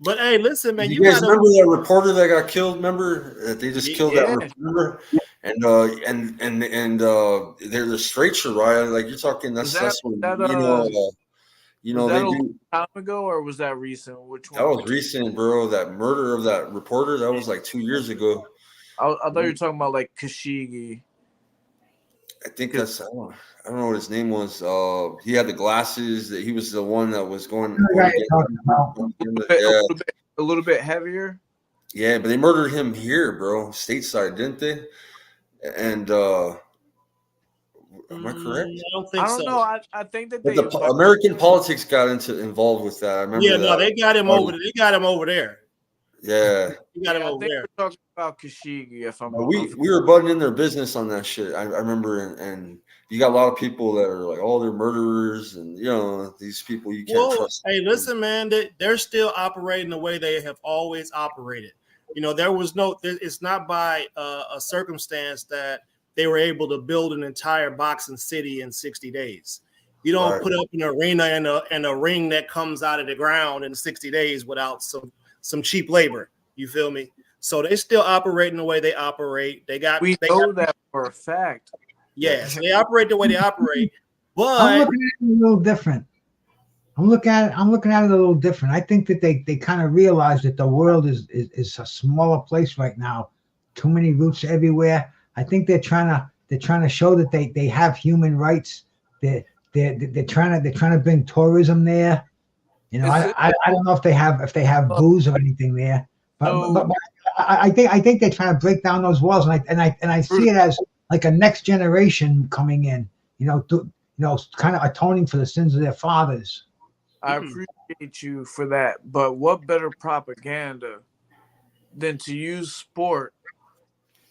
But hey, listen, man. You guys remember that reporter that got killed? Remember that they just killed that reporter, and they're the straight Shariah. Like you're talking. That's what they do. A time ago, or was that recent? Which one? That was recent, bro. That murder of that reporter, that was like 2 years ago. I thought you were talking about like Khashoggi. I think that's I don't know what his name was. He had the glasses. That he was the one that was going. A little bit heavier. Yeah, but they murdered him here, bro, stateside, didn't they? And am I correct? I don't think so. Know. I think that American politics got involved with that. I remember. Yeah, no, they got him over. They got him over there. Yeah, you got him over there. We're talking about Khashoggi. If I'm we were butting in their business on that shit. I remember, and you got a lot of people that are like, oh, they're murderers, and you know, these people you can't Well, trust. hey, listen, man, they're still operating the way they have always operated. You know, it's not by a circumstance that they were able to build an entire boxing city in 60 days. You don't Right. put up an arena and a ring that comes out of the ground in 60 days without some cheap labor. You feel me? So they still operating the way they operate. They got that for a fact. yes, they operate the way they operate. I'm But looking at it a little different. I'm looking at it a little different. I think that they kind of realize that the world is a smaller place right now. Too many roots everywhere. I think they're trying to show that they have human rights. They're trying to bring tourism there. You know, I don't know if they have booze or anything there, but I think they're trying to break down those walls, and I see it as like a next generation coming in. You know, kind of atoning for the sins of their fathers. I appreciate you for that, but what better propaganda than to use sport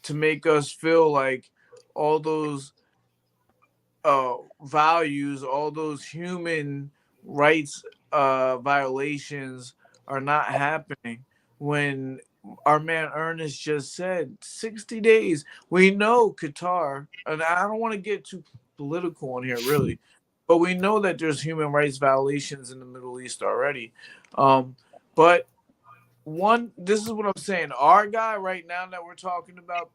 to make us feel like all those values, all those human rights violations are not happening when our man Ernest just said 60 days. We know Qatar, and I don't want to get too political on here really, but we know that there's human rights violations in the Middle East already. But this is what I'm saying. Our guy right now that we're talking about,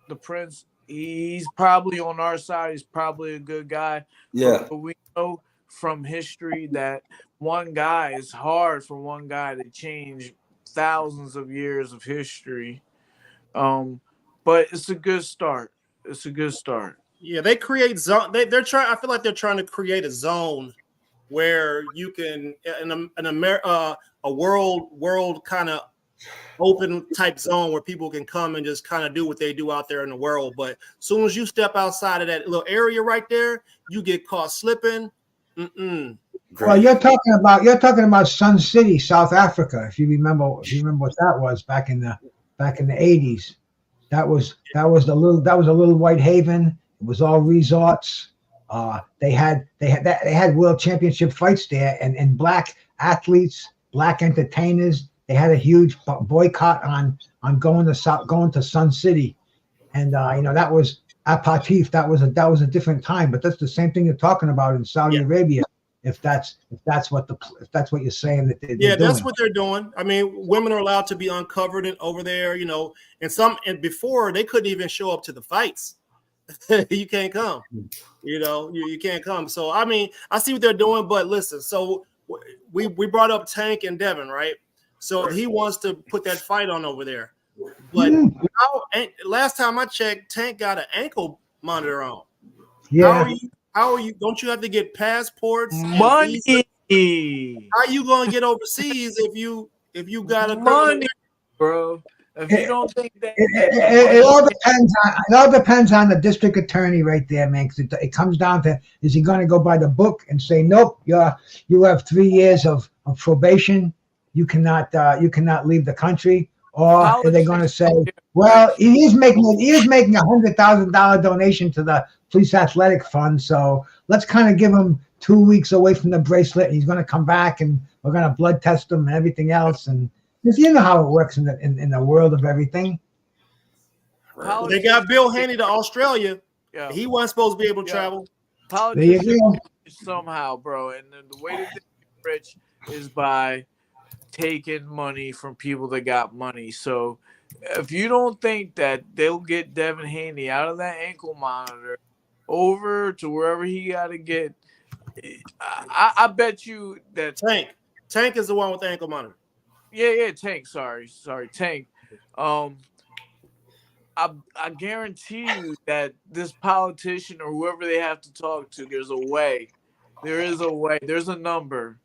the Prince, he's probably on our side. He's probably a good guy. Yeah. But we know from history that it's hard for one guy to change thousands of years of history. But it's a good start. It's a good start. yeah, they create zone. They're trying. I feel like they're trying to create a zone where you can a world kind of open type zone where people can come and just kind of do what they do out there in the world. But as soon as you step outside of that little area right there, you get caught slipping. Well, you're talking about Sun City, South Africa. If you remember what that was back in the 80s. That was a little white haven. It was all resorts. They had world championship fights there, and black athletes, black entertainers. They had a huge boycott on going to Sun City, and that was apartheid. That was a different time, but that's the same thing you're talking about in Saudi Arabia. If that's what you're saying that they're doing. That's what they're doing. I mean, women are allowed to be uncovered over there, and before they couldn't even show up to the fights. You can't come, you can't come. So, I mean, I see what they're doing, but listen, so we brought up Tank and Devin, right? So he wants to put that fight on over there. But last time I checked, Tank got an ankle monitor on. Yeah. How are you? Don't you have to get passports? Money. How you gonna get overseas if you got a money, bro? If you don't think that, it all depends on the district attorney right there, man. Because it comes down to, is he going to go by the book and say, nope, you have 3 years of probation, you cannot leave the country, or are they going to say, well, he is making $100,000 donation to the police athletic fund, so let's kind of give him 2 weeks away from the bracelet. He's going to come back, and we're going to blood test him and everything else, and you know how it works in the world of everything. They got Bill Haney to Australia. Yeah. He wasn't supposed to be able to travel. There you go. Somehow, bro, and then the way that they get rich is by taking money from people that got money. So if you don't think that they'll get Devin Haney out of that ankle monitor over to wherever he got to get, I bet you that Tank is the one with the ankle monitor. Yeah, Tank. Sorry, Tank. I guarantee you that this politician or whoever they have to talk to, there's a way. There is a way. There's a number,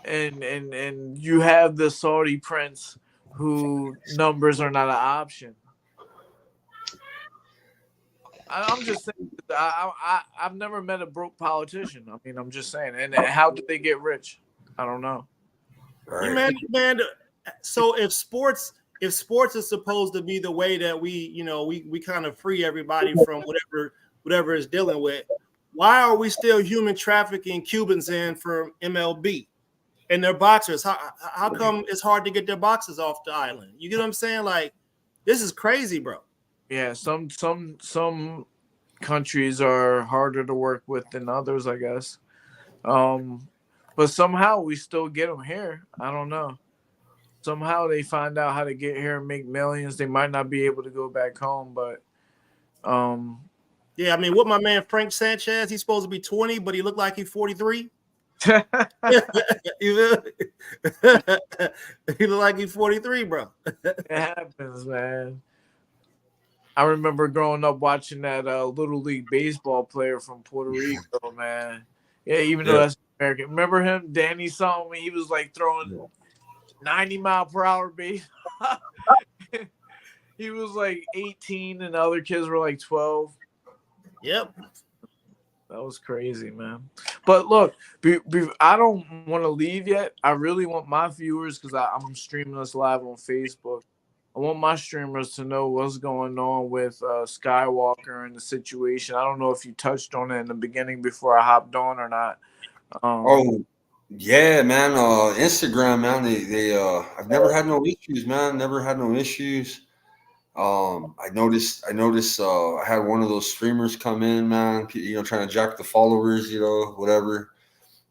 and you have the Saudi prince, who numbers are not an option. I'm just saying. I've never met a broke politician. I mean, I'm just saying. And how did they get rich? I don't know. Right. Man, so if sports is supposed to be the way that we kind of free everybody from whatever is dealing with, why are we still human trafficking Cubans in from MLB and their boxers? How come it's hard to get their boxers off the island? You get what I'm saying? Like, this is crazy, bro. Yeah, some countries are harder to work with than others, I guess. But somehow we still get them here. I don't know. Somehow they find out how to get here and make millions. They might not be able to go back home, but yeah, I mean, what my man Frank Sanchez, he's supposed to be 20, but he looked like he's 43. He looked like he's 43, bro. It happens, man. I remember growing up watching that Little League baseball player from Puerto Rico, man. Yeah, even though that's American. Remember him, Danny something? He was like throwing 90-mile-per-hour baseball. He was like 18 and the other kids were like 12. Yep. That was crazy, man. But look, I don't want to leave yet. I really want my viewers, because I'm streaming this live on Facebook. I want my streamers to know what's going on with Skywalker and the situation. I don't know if you touched on it in the beginning before I hopped on or not. Oh, yeah, man. Instagram, man. They I've never had no issues, man. Never had no issues. I noticed I had one of those streamers come in, man, trying to jack the followers, whatever.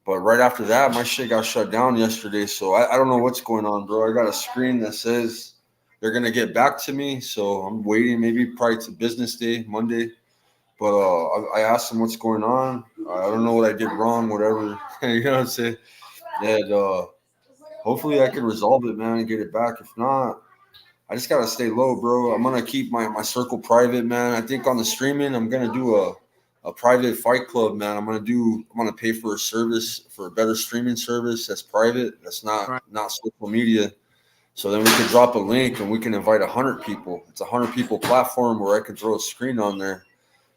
But right after that, my shit got shut down yesterday. So I don't know what's going on, bro. I got a screen that says they're going to get back to me. So I'm waiting. Maybe probably it's a business day, Monday. But I asked them what's going on. I don't know what I did wrong, whatever. You know what I'm saying? And hopefully I can resolve it, man, and get it back. If not, I just gotta stay low, bro. I'm gonna keep my circle private, man. I think on the streaming, I'm gonna do a private fight club, man. I'm gonna pay for a service, for a better streaming service that's private, that's not social media. So then we can drop a link and we can invite 100 people. It's a 100 people platform where I can throw a screen on there,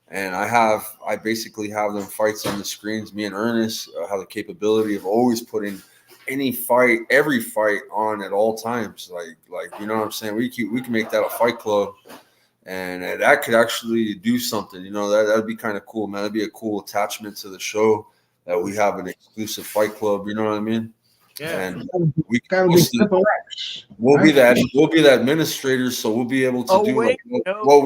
and I basically have them fights on the screens. Me and Ernest have the capability of always putting every fight on at all times. Like you know what I'm saying? We can make that a fight club, and that could actually do something. That'd be kind of cool, man. That'd be a cool attachment to the show that we have an exclusive fight club. You know what I mean? Yeah. And we'll be the administrators, so we'll be able to do what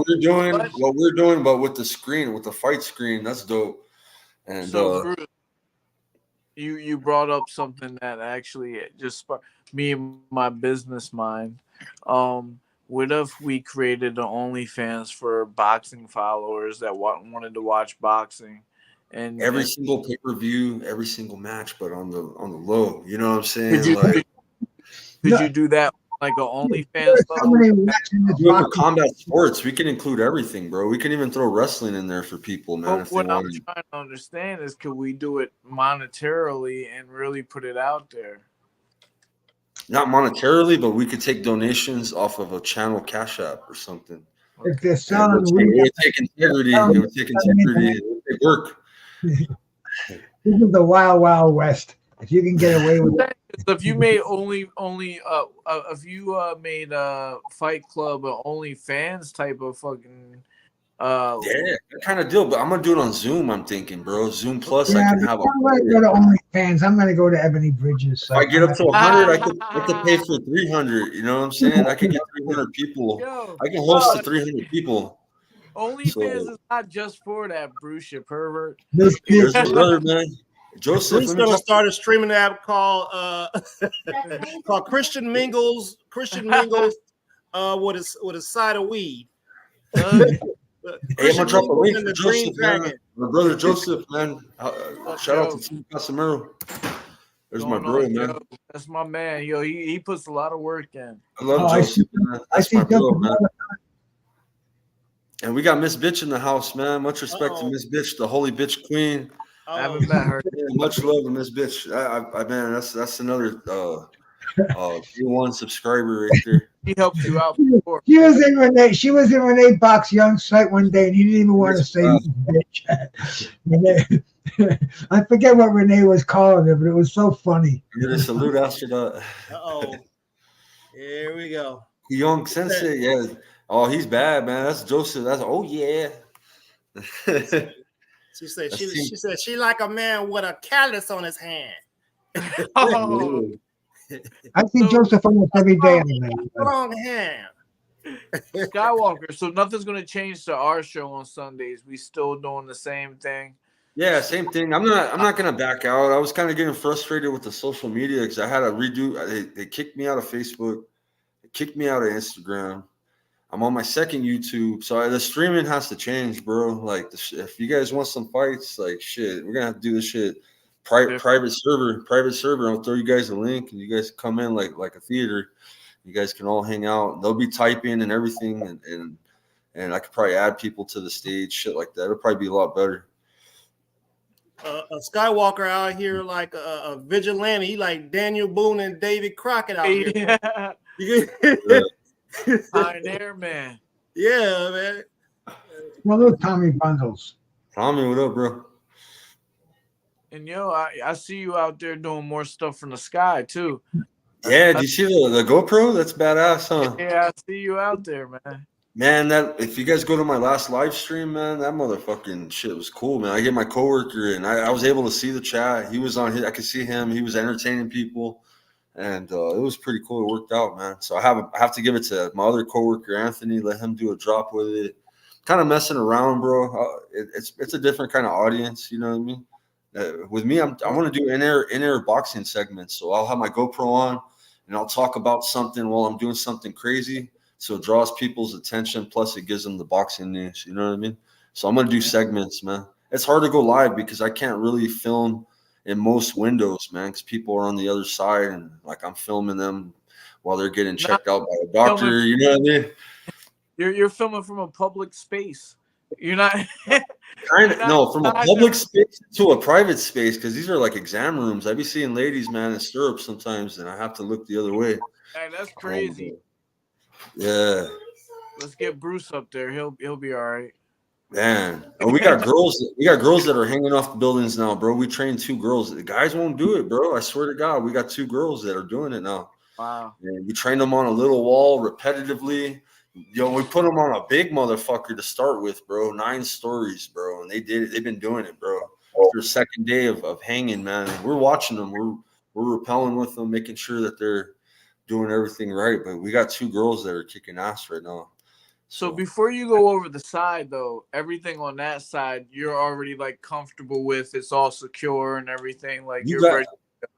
we're doing, but with the screen, with the fight screen. That's dope. And so You brought up something that actually just sparked me and my business mind. What if we created an OnlyFans for boxing followers that wanted to watch boxing, and every single pay-per-view, every single match, but on the low? You know what I'm saying? Could you do that like an OnlyFans? For combat sports, we can include everything, bro. We can even throw wrestling in there for people, man. But what I'm trying to understand is, could we do it monetarily and really put it out there? Not monetarily, but we could take donations off of a channel Cash App or something. If they're selling, it would take integrity. It would take integrity. It would take work. This is the wild, wild west. If you can get away with it. If you made if you made a Fight Club or OnlyFans type of fucking that kind of deal, but I'm gonna do it on Zoom. I'm thinking, bro, Zoom Plus. Yeah, I can have. I'm gonna go to OnlyFans. I'm gonna go to Ebony Bridges. If I get up to 100, I could pay for 300. You know what I'm saying? I can get 300 people. I can host 300 people. OnlyFans is not just for that, Bruce, you pervert. There's my brother, man. Joseph, Bruce gonna start a streaming app called Christian Mingles. Christian Mingles, with a side of weed. Hey, I'm gonna drop a link for Joseph, man. My brother Joseph, man. Shout out to Team Casimiro. There's my bro, man. That's my man. Yo, he puts a lot of work in. I love Joseph, man. That's my bro, man. And we got Miss Bitch in the house, man. Much respect to Miss Bitch, the holy bitch queen. I haven't met her. Yeah, much love to Miss Bitch. I man, that's another one subscriber right there. He helped you out before. She was in Renee Bach's Young site one day, and he didn't even want to say bitch. I forget what Renee was calling her, but it was so funny. Get a salute after that. Here we go. Young Sensei, yeah. Oh, he's bad, man. That's Joseph. That's yeah. She said That she seems- said she like a man with a callus on his hand. Oh, I see So- Joseph almost every day on there. Strong hand. Skywalker. So nothing's gonna change to our show on Sundays. We still doing the same thing. Yeah, same thing. I'm not gonna back out. I was kind of getting frustrated with the social media because I had to redo. They kicked me out of Facebook. They kicked me out of Instagram. I'm on my second YouTube, so the streaming has to change, bro. Like, if you guys want some fights, like shit, we're gonna have to do this shit. Private server. I'll throw you guys a link, and you guys come in like a theater. You guys can all hang out. They'll be typing and everything, and I could probably add people to the stage, shit like that. It'll probably be a lot better. A Skywalker out here like a vigilante. He like Daniel Boone and David Crockett out here. Yeah. Pioneer man. Yeah, man. Well, look, Tommy Bundles. Tommy, what up, bro? And I see you out there doing more stuff from the sky too. Yeah, do you see the GoPro? That's badass, huh? Yeah, I see you out there, man. Man, that if you guys go to my last live stream, man, that motherfucking shit was cool, man. I get my coworker and I was able to see the chat. He was on his, I could see him. He was entertaining people, and it was pretty cool. It worked out, man. So I have to give it to my other coworker, Anthony. Let him do a drop with it. Kind of messing around, bro. It's a different kind of audience, you know what I mean? With me, I want to do in-air boxing segments. So I'll have my GoPro on, and I'll talk about something while I'm doing something crazy. So it draws people's attention, plus it gives them the boxing news. You know what I mean? So I'm going to do segments, man. It's hard to go live because I can't really film in most windows, man, because people are on the other side, and like I'm filming them while they're getting checked out by a doctor. You know what I mean? You're filming from a public space. You're not. No, from a public space to a private space, because these are like exam rooms. I be seeing ladies, man, in stirrups sometimes, and I have to look the other way. Hey, that's crazy. Yeah. Let's get Bruce up there. He'll be all right. Man, we got girls. We got girls that are hanging off the buildings now, bro. We trained 2 girls. The guys won't do it, bro. I swear to God, we got 2 girls that are doing it now. Wow. And we trained them on a little wall repetitively. We put them on a big motherfucker to start with, bro. 9 stories, bro, and they did it. They've been doing it, bro. Their second day of hanging, man. We're watching them. We're rappelling with them, making sure that they're doing everything right. But we got 2 girls that are kicking ass right now. So before you go over the side, though, everything on that side you're already like comfortable with. It's all secure and everything. Like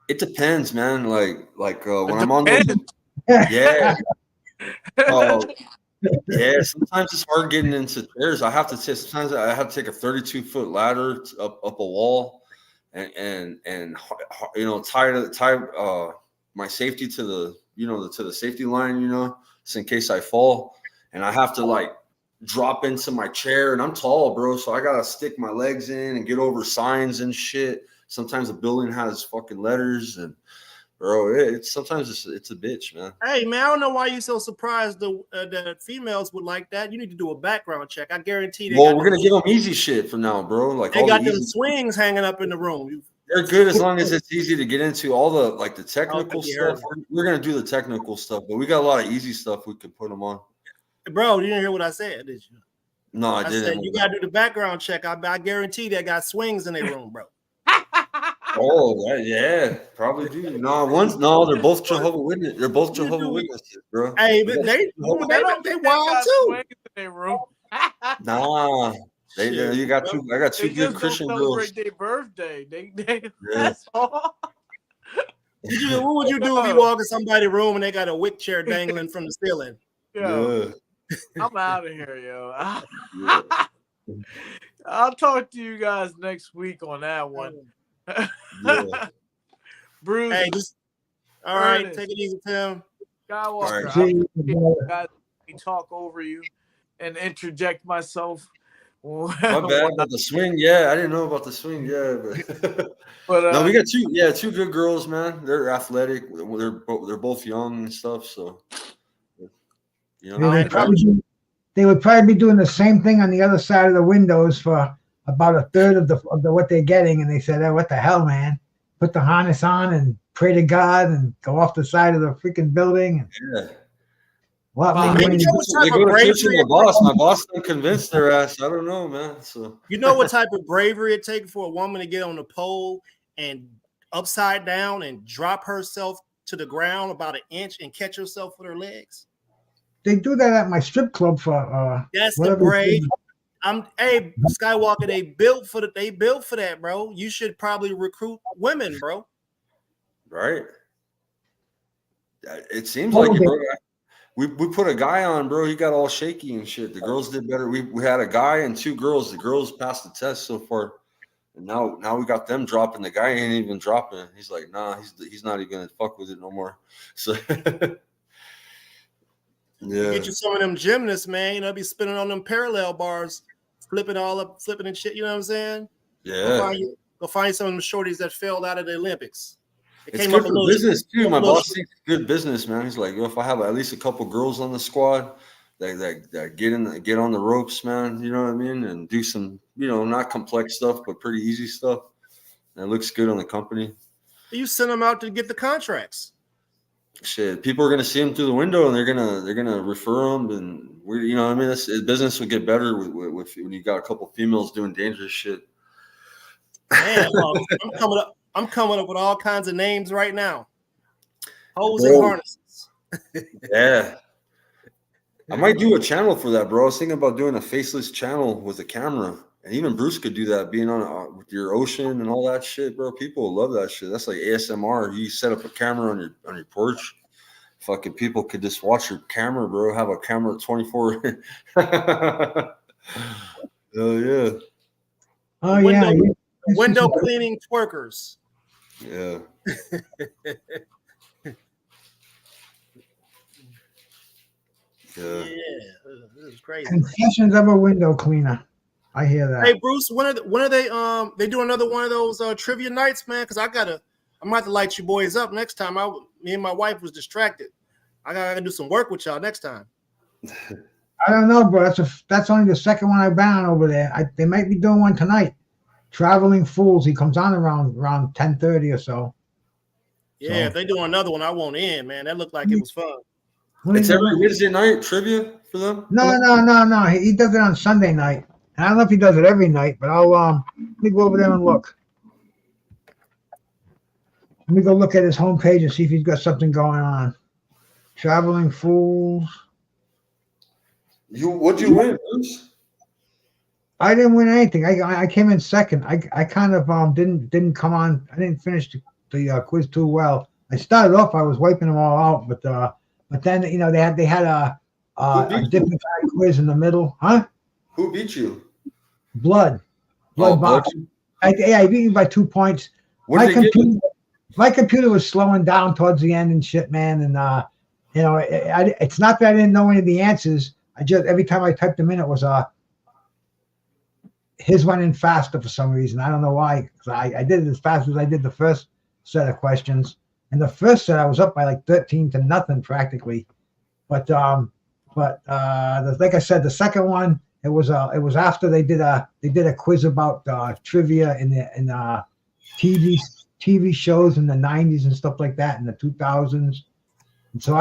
it depends, man. Like when I'm on the yeah. Yeah, sometimes it's hard getting into chairs. Sometimes I have to take a 32-foot ladder up a wall, and tie my safety to the safety line, just in case I fall. And I have to like drop into my chair, and I'm tall, bro, so I gotta stick my legs in and get over signs and shit. Sometimes the building has fucking letters, and bro, sometimes it's a bitch, man. Hey, man, I don't know why you're so surprised that females would like that. You need to do a background check. I guarantee. We're gonna give them easy shit from now, bro. Like they got them swings hanging up in the room. They're good as long as it's easy to get into. All the technical stuff. We're gonna do the technical stuff, but we got a lot of easy stuff we could put them on. Bro, you didn't hear what I said, did you? No, I didn't. Said you gotta do the background check. I guarantee they got swings in their room, bro. Oh, yeah, probably do. They're both Jehovah's Witnesses. They're both Jehovah's Witnesses, bro. Hey, but they wild too. Nah, you got 2. I got 2 good Christian girls. Their birthday. That's all. What would you do if you walk in somebody's room and they got a wick chair dangling from the ceiling? Yo, I'm out of here, yo. I'll talk to you guys next week on that one. Yeah. Bruce. Hey, all right, take it easy, Tim. Skywalker, Right. guys, let me talk over you and interject myself. My bad about the swing. Yeah, I didn't know about the swing. Yeah, but no, we got 2 good girls, man. They're athletic. They're both young and stuff. So, They would probably be doing the same thing on the other side of the windows for about a third of the what they're getting, and they said, "Oh, what the hell, man? Put the harness on and pray to God and go off the side of the freaking building." Yeah. Well, Wow. maybe Man, you know what They type go of to church with bravery? my boss. My boss done convinced their ass. I don't know, man. So You know what type of bravery it takes for a woman to get on the pole and upside down and drop herself to the ground about an inch and catch herself with her legs? they do that at my strip club for That's the whatever. brave. Hey, Skywalker, they built for that, bro. You should probably recruit women, bro. right. It seems like it, bro. We put a guy on, bro. He got all shaky and shit. The girls did better. We had a guy and 2 girls. The girls passed the test so far, and now we got them dropping. The guy ain't even dropping. He's like, nah, he's not even gonna fuck with it no more. So yeah, Get you some of them gymnasts, man. You know, be spinning on them parallel bars, flipping and shit. You know what I'm saying? yeah. Go find some of them shorties that failed out of the Olympics. It's good for business too. My boss thinks it's good business, man. He's like, yo, if I have at least a couple girls on the squad that get on the ropes, man, you know what I mean, and do some, not complex stuff, but pretty easy stuff. And it looks good on the company. You send them out to get the contracts. Shit, people are gonna see them through the window, and they're gonna refer them, and business will get better with when you got a couple females doing dangerous shit. Man, I'm coming up with all kinds of names right now. Hoes and harnesses. Yeah. I might do a channel for that, bro. I was thinking about doing a faceless channel with a camera. And even Bruce could do that, being on with your ocean and all that shit, bro. People love that shit. That's like ASMR. You set up a camera on your porch. Fucking people could just watch your camera, bro. Have a camera 24. Hell yeah. Oh yeah. Window cleaning twerkers. Yeah. Yeah, this is crazy. Confessions of a window cleaner. I hear that. Hey Bruce, when are they do another one of those trivia nights, man? Because I'm gonna have to light you boys up next time. Me and my wife was distracted. I gotta do some work with y'all next time. I don't know, bro. That's only the second one I've been on over there. They might be doing one tonight. Traveling Fools. He comes on around 10:30 or so. Yeah, if they do another one, I won't in, man. That looked like it was fun. It's every Wednesday night trivia for them? No. He does it on Sunday night. I don't know if he does it every night, but I'll let me go over there and look. Let me go look at his homepage and see if he's got something going on. Traveling Fools. What'd you win, Bruce? I didn't win anything. I came in second. I kind of didn't come on. I didn't finish the quiz too well. I started off. I was wiping them all out, but then they had a different kind of quiz in the middle, huh? Who beat you? Blood box. I beat you by 2 points. My computer was slowing down towards the end and shit, man. And it's not that I didn't know any of the answers. I just every time I typed them in, it was his went in faster for some reason. I don't know why. I did it as fast as I did the first set of questions. And the first set, I was up by like 13-0 practically. But like I said, the second one, it was after they did a quiz about trivia in TV shows in the 90s and stuff like that in the 2000s. And so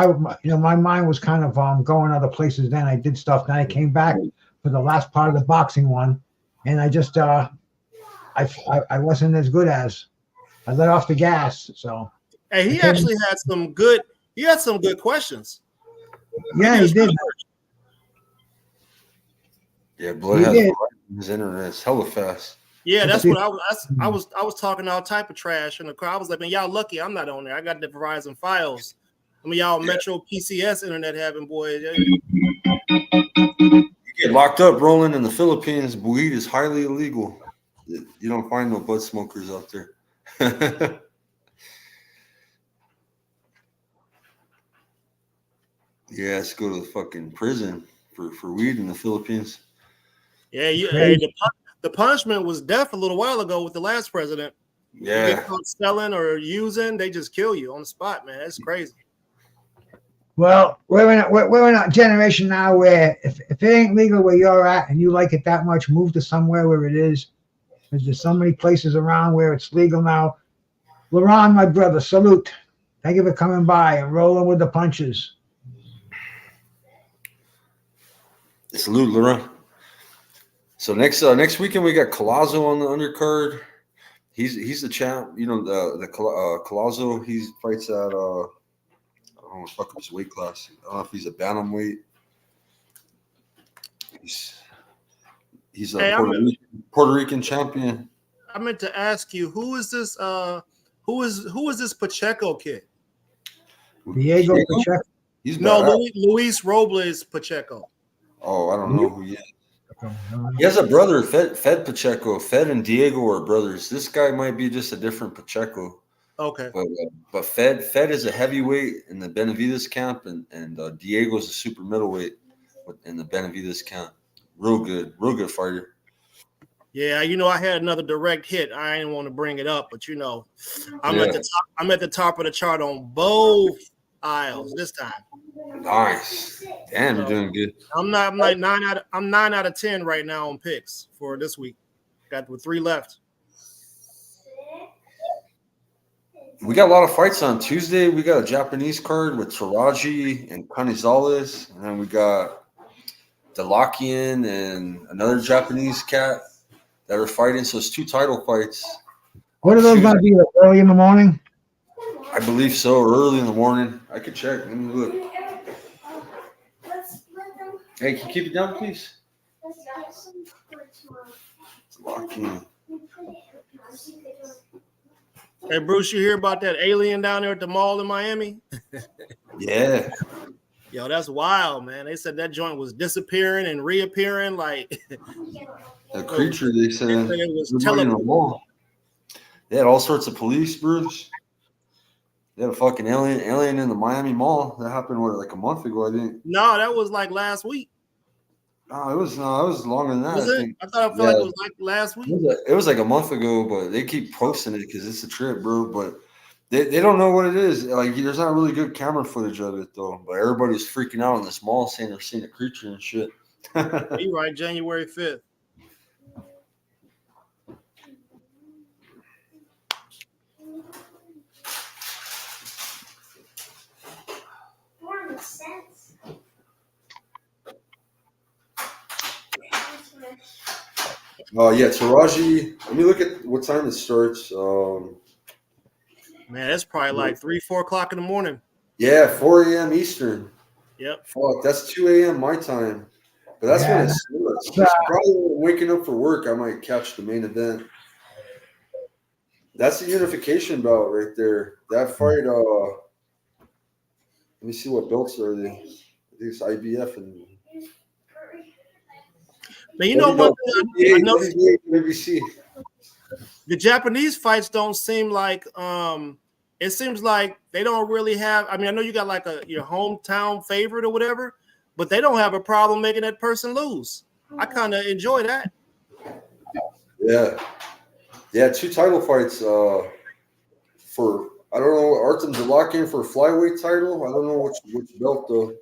my mind was kind of going other places. Then I did stuff. Then I came back for the last part of the boxing one, and I just I wasn't as good as I let off the gas. So hey, he actually had some good. He had some good questions. Yeah, he did. Yeah, Blood has his internet. It's hella fast. Yeah, that's what I was talking all type of trash in the car. I was like, man, y'all lucky I'm not on there. I got the Verizon Files. I mean, y'all Metro PCS internet having boys. You get locked up rolling in the Philippines. Weed is highly illegal. You don't find no bud smokers out there. Yeah, let's go to the fucking prison for weed in the Philippines. Yeah, the punishment was death a little while ago with the last president. Yeah. You get caught selling or using, they just kill you on the spot, man. That's crazy. Well, we're in a generation now where if it ain't legal where you're at and you like it that much, move to somewhere where it is. Because there's so many places around where it's legal now. LaRon, my brother, salute. Thank you for coming by and rolling with the punches. Salute, Laurent. So next weekend we got Collazo on the undercard. He's the champ. You know the Collazo. He fights at I don't know fuck up his weight class. I don't know if he's a bantamweight. He's a Hey, Puerto Rican champion. I meant to ask you, who is this Pacheco kid? Diego Pacheco. He's No, badass. Luis Robles Pacheco. Oh, I don't know who he is. He has a brother, Fed Pacheco. Fed and Diego are brothers. This guy might be just a different Pacheco. Okay. But Fed is a heavyweight in the Benavides camp, and Diego's a super middleweight in the Benavides camp. Real good fighter. Yeah, I had another direct hit. I didn't want to bring it up, but I'm at the top. I'm at the top of the chart on both aisles this time. Nice. Damn, you're doing good. I'm 9 out of 10 right now on picks for this week. Got 3 left. We got a lot of fights on Tuesday. We got a Japanese card with Taraji and Canizales, and then we got Delakian and another Japanese cat that are fighting. So it's 2 title fights. What are those going to be, like, early in the morning? I believe so. Early in the morning. I could check. Let me look. Hey, can you keep it down, please? Delakian. Hey, Bruce, you hear about that alien down there at the mall in Miami? Yeah. Yo, that's wild, man. They said that joint was disappearing and reappearing. Like The creature, they said, it was everybody in the wall. They had all sorts of police, Bruce. They had a fucking alien in the Miami Mall. That happened like a month ago, I think. No, that was like last week. No, it was longer than that. Was I it? think. I thought it felt like it was like last week. It was like a month ago, but they keep posting it because it's a trip, bro. But they don't know what it is. Like, there's not really good camera footage of it, though. But everybody's freaking out in this mall saying they're seeing a creature and shit. You're right, January 5th. Yeah, Taraji. Let me look at what time it starts. Man, it's probably like 3-4 o'clock in the morning. Yeah, 4 a.m. Eastern. Yep. Fuck, that's 2 a.m. my time. But that's when it starts. Probably when I'm waking up for work, I might catch the main event. That's the unification belt right there. That fight, let me see what belts are they. I think it's IBF and Now, you know one thing I know, WBC. the Japanese fights don't seem like it seems like they don't really have. I mean, I know you got like your hometown favorite or whatever, but they don't have a problem making that person lose. I kind of enjoy that. Yeah, 2 title fights for I don't know, Artem Delakian for a flyweight title. I don't know which belt though.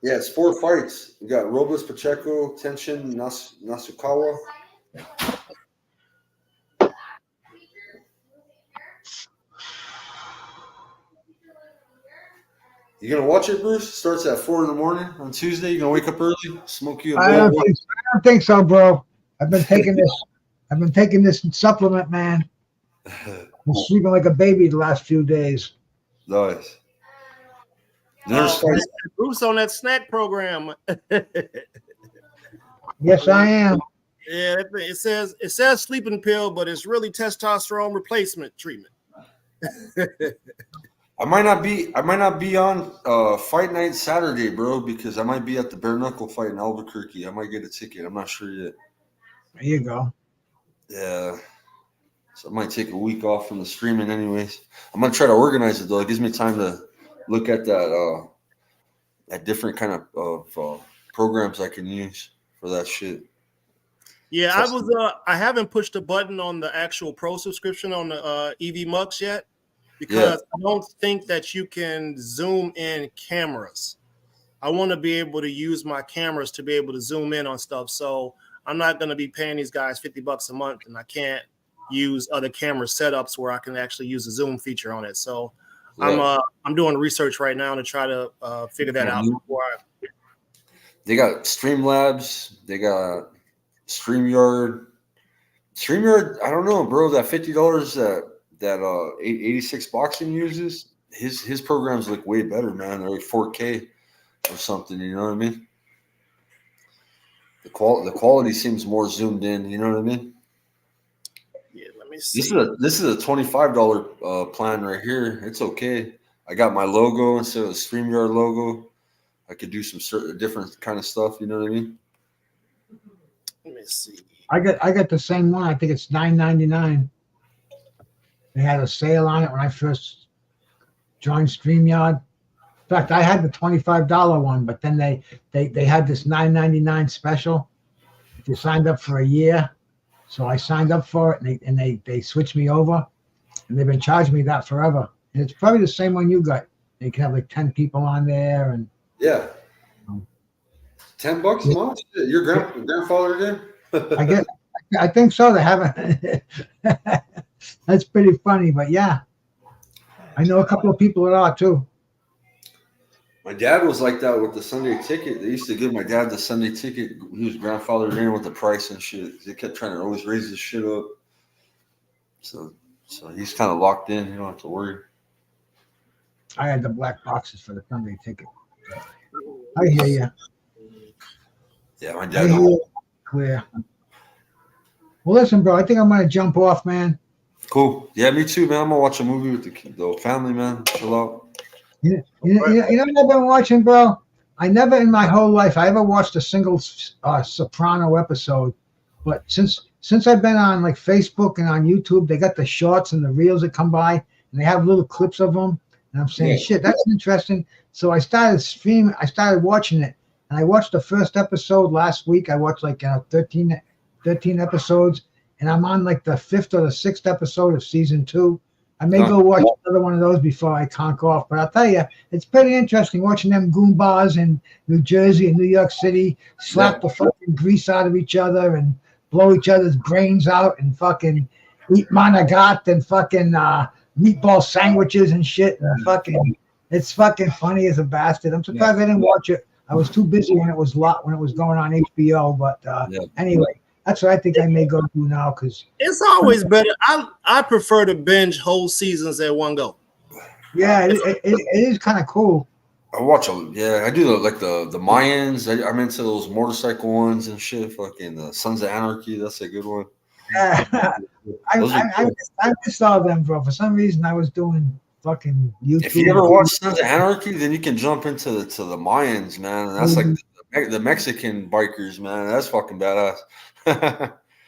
Yeah, it's 4 fights. You got Robles Pacheco, Tenshin Nasukawa. You gonna watch it, Bruce? It starts at 4 in the morning on Tuesday. You gonna wake up early, smoke you a I bowl? don't think so, bro. I've been taking this supplement, man. I'm sleeping like a baby the last few days. Nice. There's fights. Bruce on that snack program. Yes, I am. Yeah, it says sleeping pill, but it's really testosterone replacement treatment. I might not be on fight night Saturday, bro, because I might be at the bare knuckle fight in Albuquerque. I might get a ticket. I'm not sure yet. There you go. Yeah. So I might take a week off from the streaming anyways. I'm gonna try to organize it though. It gives me time to look at that at different kind of programs I can use for that shit. Yeah, I haven't pushed a button on the actual pro subscription on the EV Mux yet because I don't think that you can zoom in cameras. I want to be able to use my cameras to be able to zoom in on stuff. So I'm not going to be paying these guys $50 a month, and I can't use other camera setups where I can actually use the zoom feature on it. So I'm doing research right now to try to figure that out before I. They got Streamlabs. They got StreamYard. StreamYard, I don't know, bro. That $50 that 86 Boxing uses, his programs look way better, man. They're like 4K or something. You know what I mean? The quality seems more zoomed in. You know what I mean? Yeah, let me see. This is a $25 plan right here. It's okay. I got my logo instead of the StreamYard logo. I could do some certain different kind of stuff. You know what I mean? Let me see. I got the same one. I think it's $9.99. They had a sale on it when I first joined StreamYard. In fact, I had the $25 one, but then they had this $9.99 special if you signed up for a year. So I signed up for it, and they switched me over, and they've been charging me that forever. And it's probably the same one you got. You can have like 10 people on there, and yeah, $10 a month. Your grandfather did. I think so. They haven't. That's pretty funny, but yeah, I know a couple of people that are too. My dad was like that with the Sunday ticket. They used to give my dad the Sunday ticket. He was grandfathered in with the price and shit. They kept trying to always raise his shit up. So he's kind of locked in. You don't have to worry. I had the black boxes for the Sunday ticket. I hear you. Yeah, my I dad. hear you. Clear. Well, listen, bro. I think I'm gonna jump off, man. Cool. Yeah, me too, man. I'm gonna watch a movie with the family, man. Chill out. You know what I've been watching, bro? I never in my whole life I ever watched a single Soprano episode, but since I've been on like Facebook and on YouTube, they got the shorts and the reels that come by, and they have little clips of them. And I'm saying, shit, that's interesting. So I started watching it, and I watched the first episode last week. I watched like 13 episodes, and I'm on like the 5th or the 6th episode of season 2. I may go watch another one of those before I conk off, but I'll tell you, it's pretty interesting watching them goombas in New Jersey and New York City slap the fucking grease out of each other and blow each other's brains out and fucking eat managat and fucking meatball sandwiches and shit. And fucking, it's fucking funny as a bastard. I'm surprised I didn't watch it. I was too busy when it was going on HBO. But anyway, that's what I think I may go do now because it's always better. I prefer to binge whole seasons at one go. Yeah, it is kind of cool. I watch I do the Mayans. I'm into those motorcycle ones and shit. Fucking the Sons of Anarchy. That's a good one. I saw them, bro. For some reason, I was doing fucking YouTube. If you ever watch Sons of Anarchy, then you can jump into the Mayans, man. And that's like the Mexican bikers, man. That's fucking badass.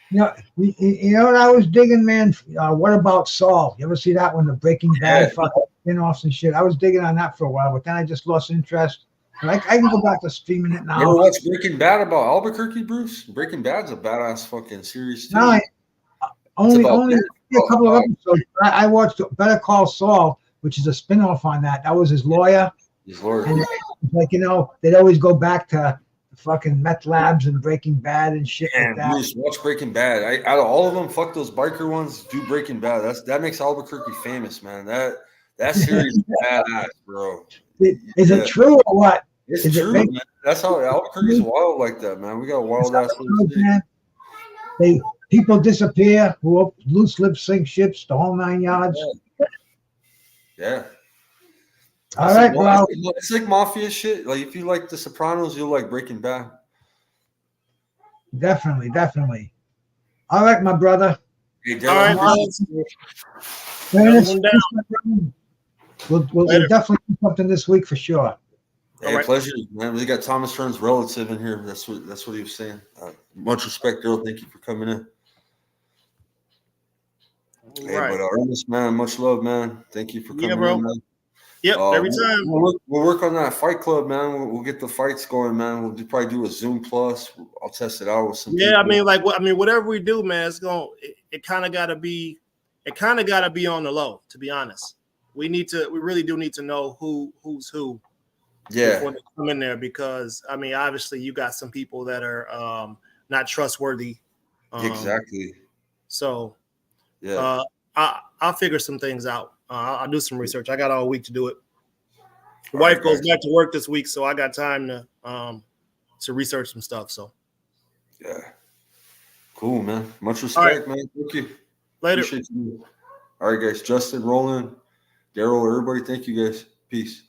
You know what I was digging, man? What About Saul? You ever see that one? The Breaking Bad fucking spin-offs and shit. I was digging on that for a while, but then I just lost interest. I can go back to streaming it now. You ever watch Breaking Bad about Albuquerque, Bruce? Breaking Bad's a badass fucking series too. No, only a couple of episodes. I watched Better Call Saul, which is a spin-off on that. That was his lawyer. And they'd always go back to the fucking meth labs and Breaking Bad and shit like that. Bruce, watch Breaking Bad. Out of all of them, fuck those biker ones. Do Breaking Bad. That makes Albuquerque famous, man. That series is badass, bro. Is it true or what? It's true, man. That's how Albuquerque's wild like that, man. We got wild ass city. People disappear, loose lip sink ships, the whole 9 yards. Yeah. All right, bro. It's like mafia shit. Like if you like The Sopranos, you'll like Breaking Bad. Definitely. All right, my brother. Hey, all right, We'll definitely do something this week for sure. Hey, pleasure, man. We got Thomas Fern's relative in here. That's what he was saying. Much respect, Earl. Thank you for coming in. Hey, but Ernest, man, much love, man. Thank you for coming in, man. Yep, every time. We'll work on that fight club, man. We'll get the fights going, man. We'll probably do a Zoom Plus. I'll test it out with some. Yeah, people. Whatever we do, man, it kind of got to be on the low. To be honest, we really do need to know who's who. Yeah. Before they come in there, because obviously you got some people that are not trustworthy. Exactly. So, yeah, I'll figure some things out. I'll do some research. I got all week to do it. The All wife right, goes guys. back to work this week, so I got time to research some stuff. So Yeah. Cool, man. Much All right. respect, man. Thank you. later. Appreciate you. All right, guys. Justin, Roland, Daryl, everybody. Thank you, guys. Peace.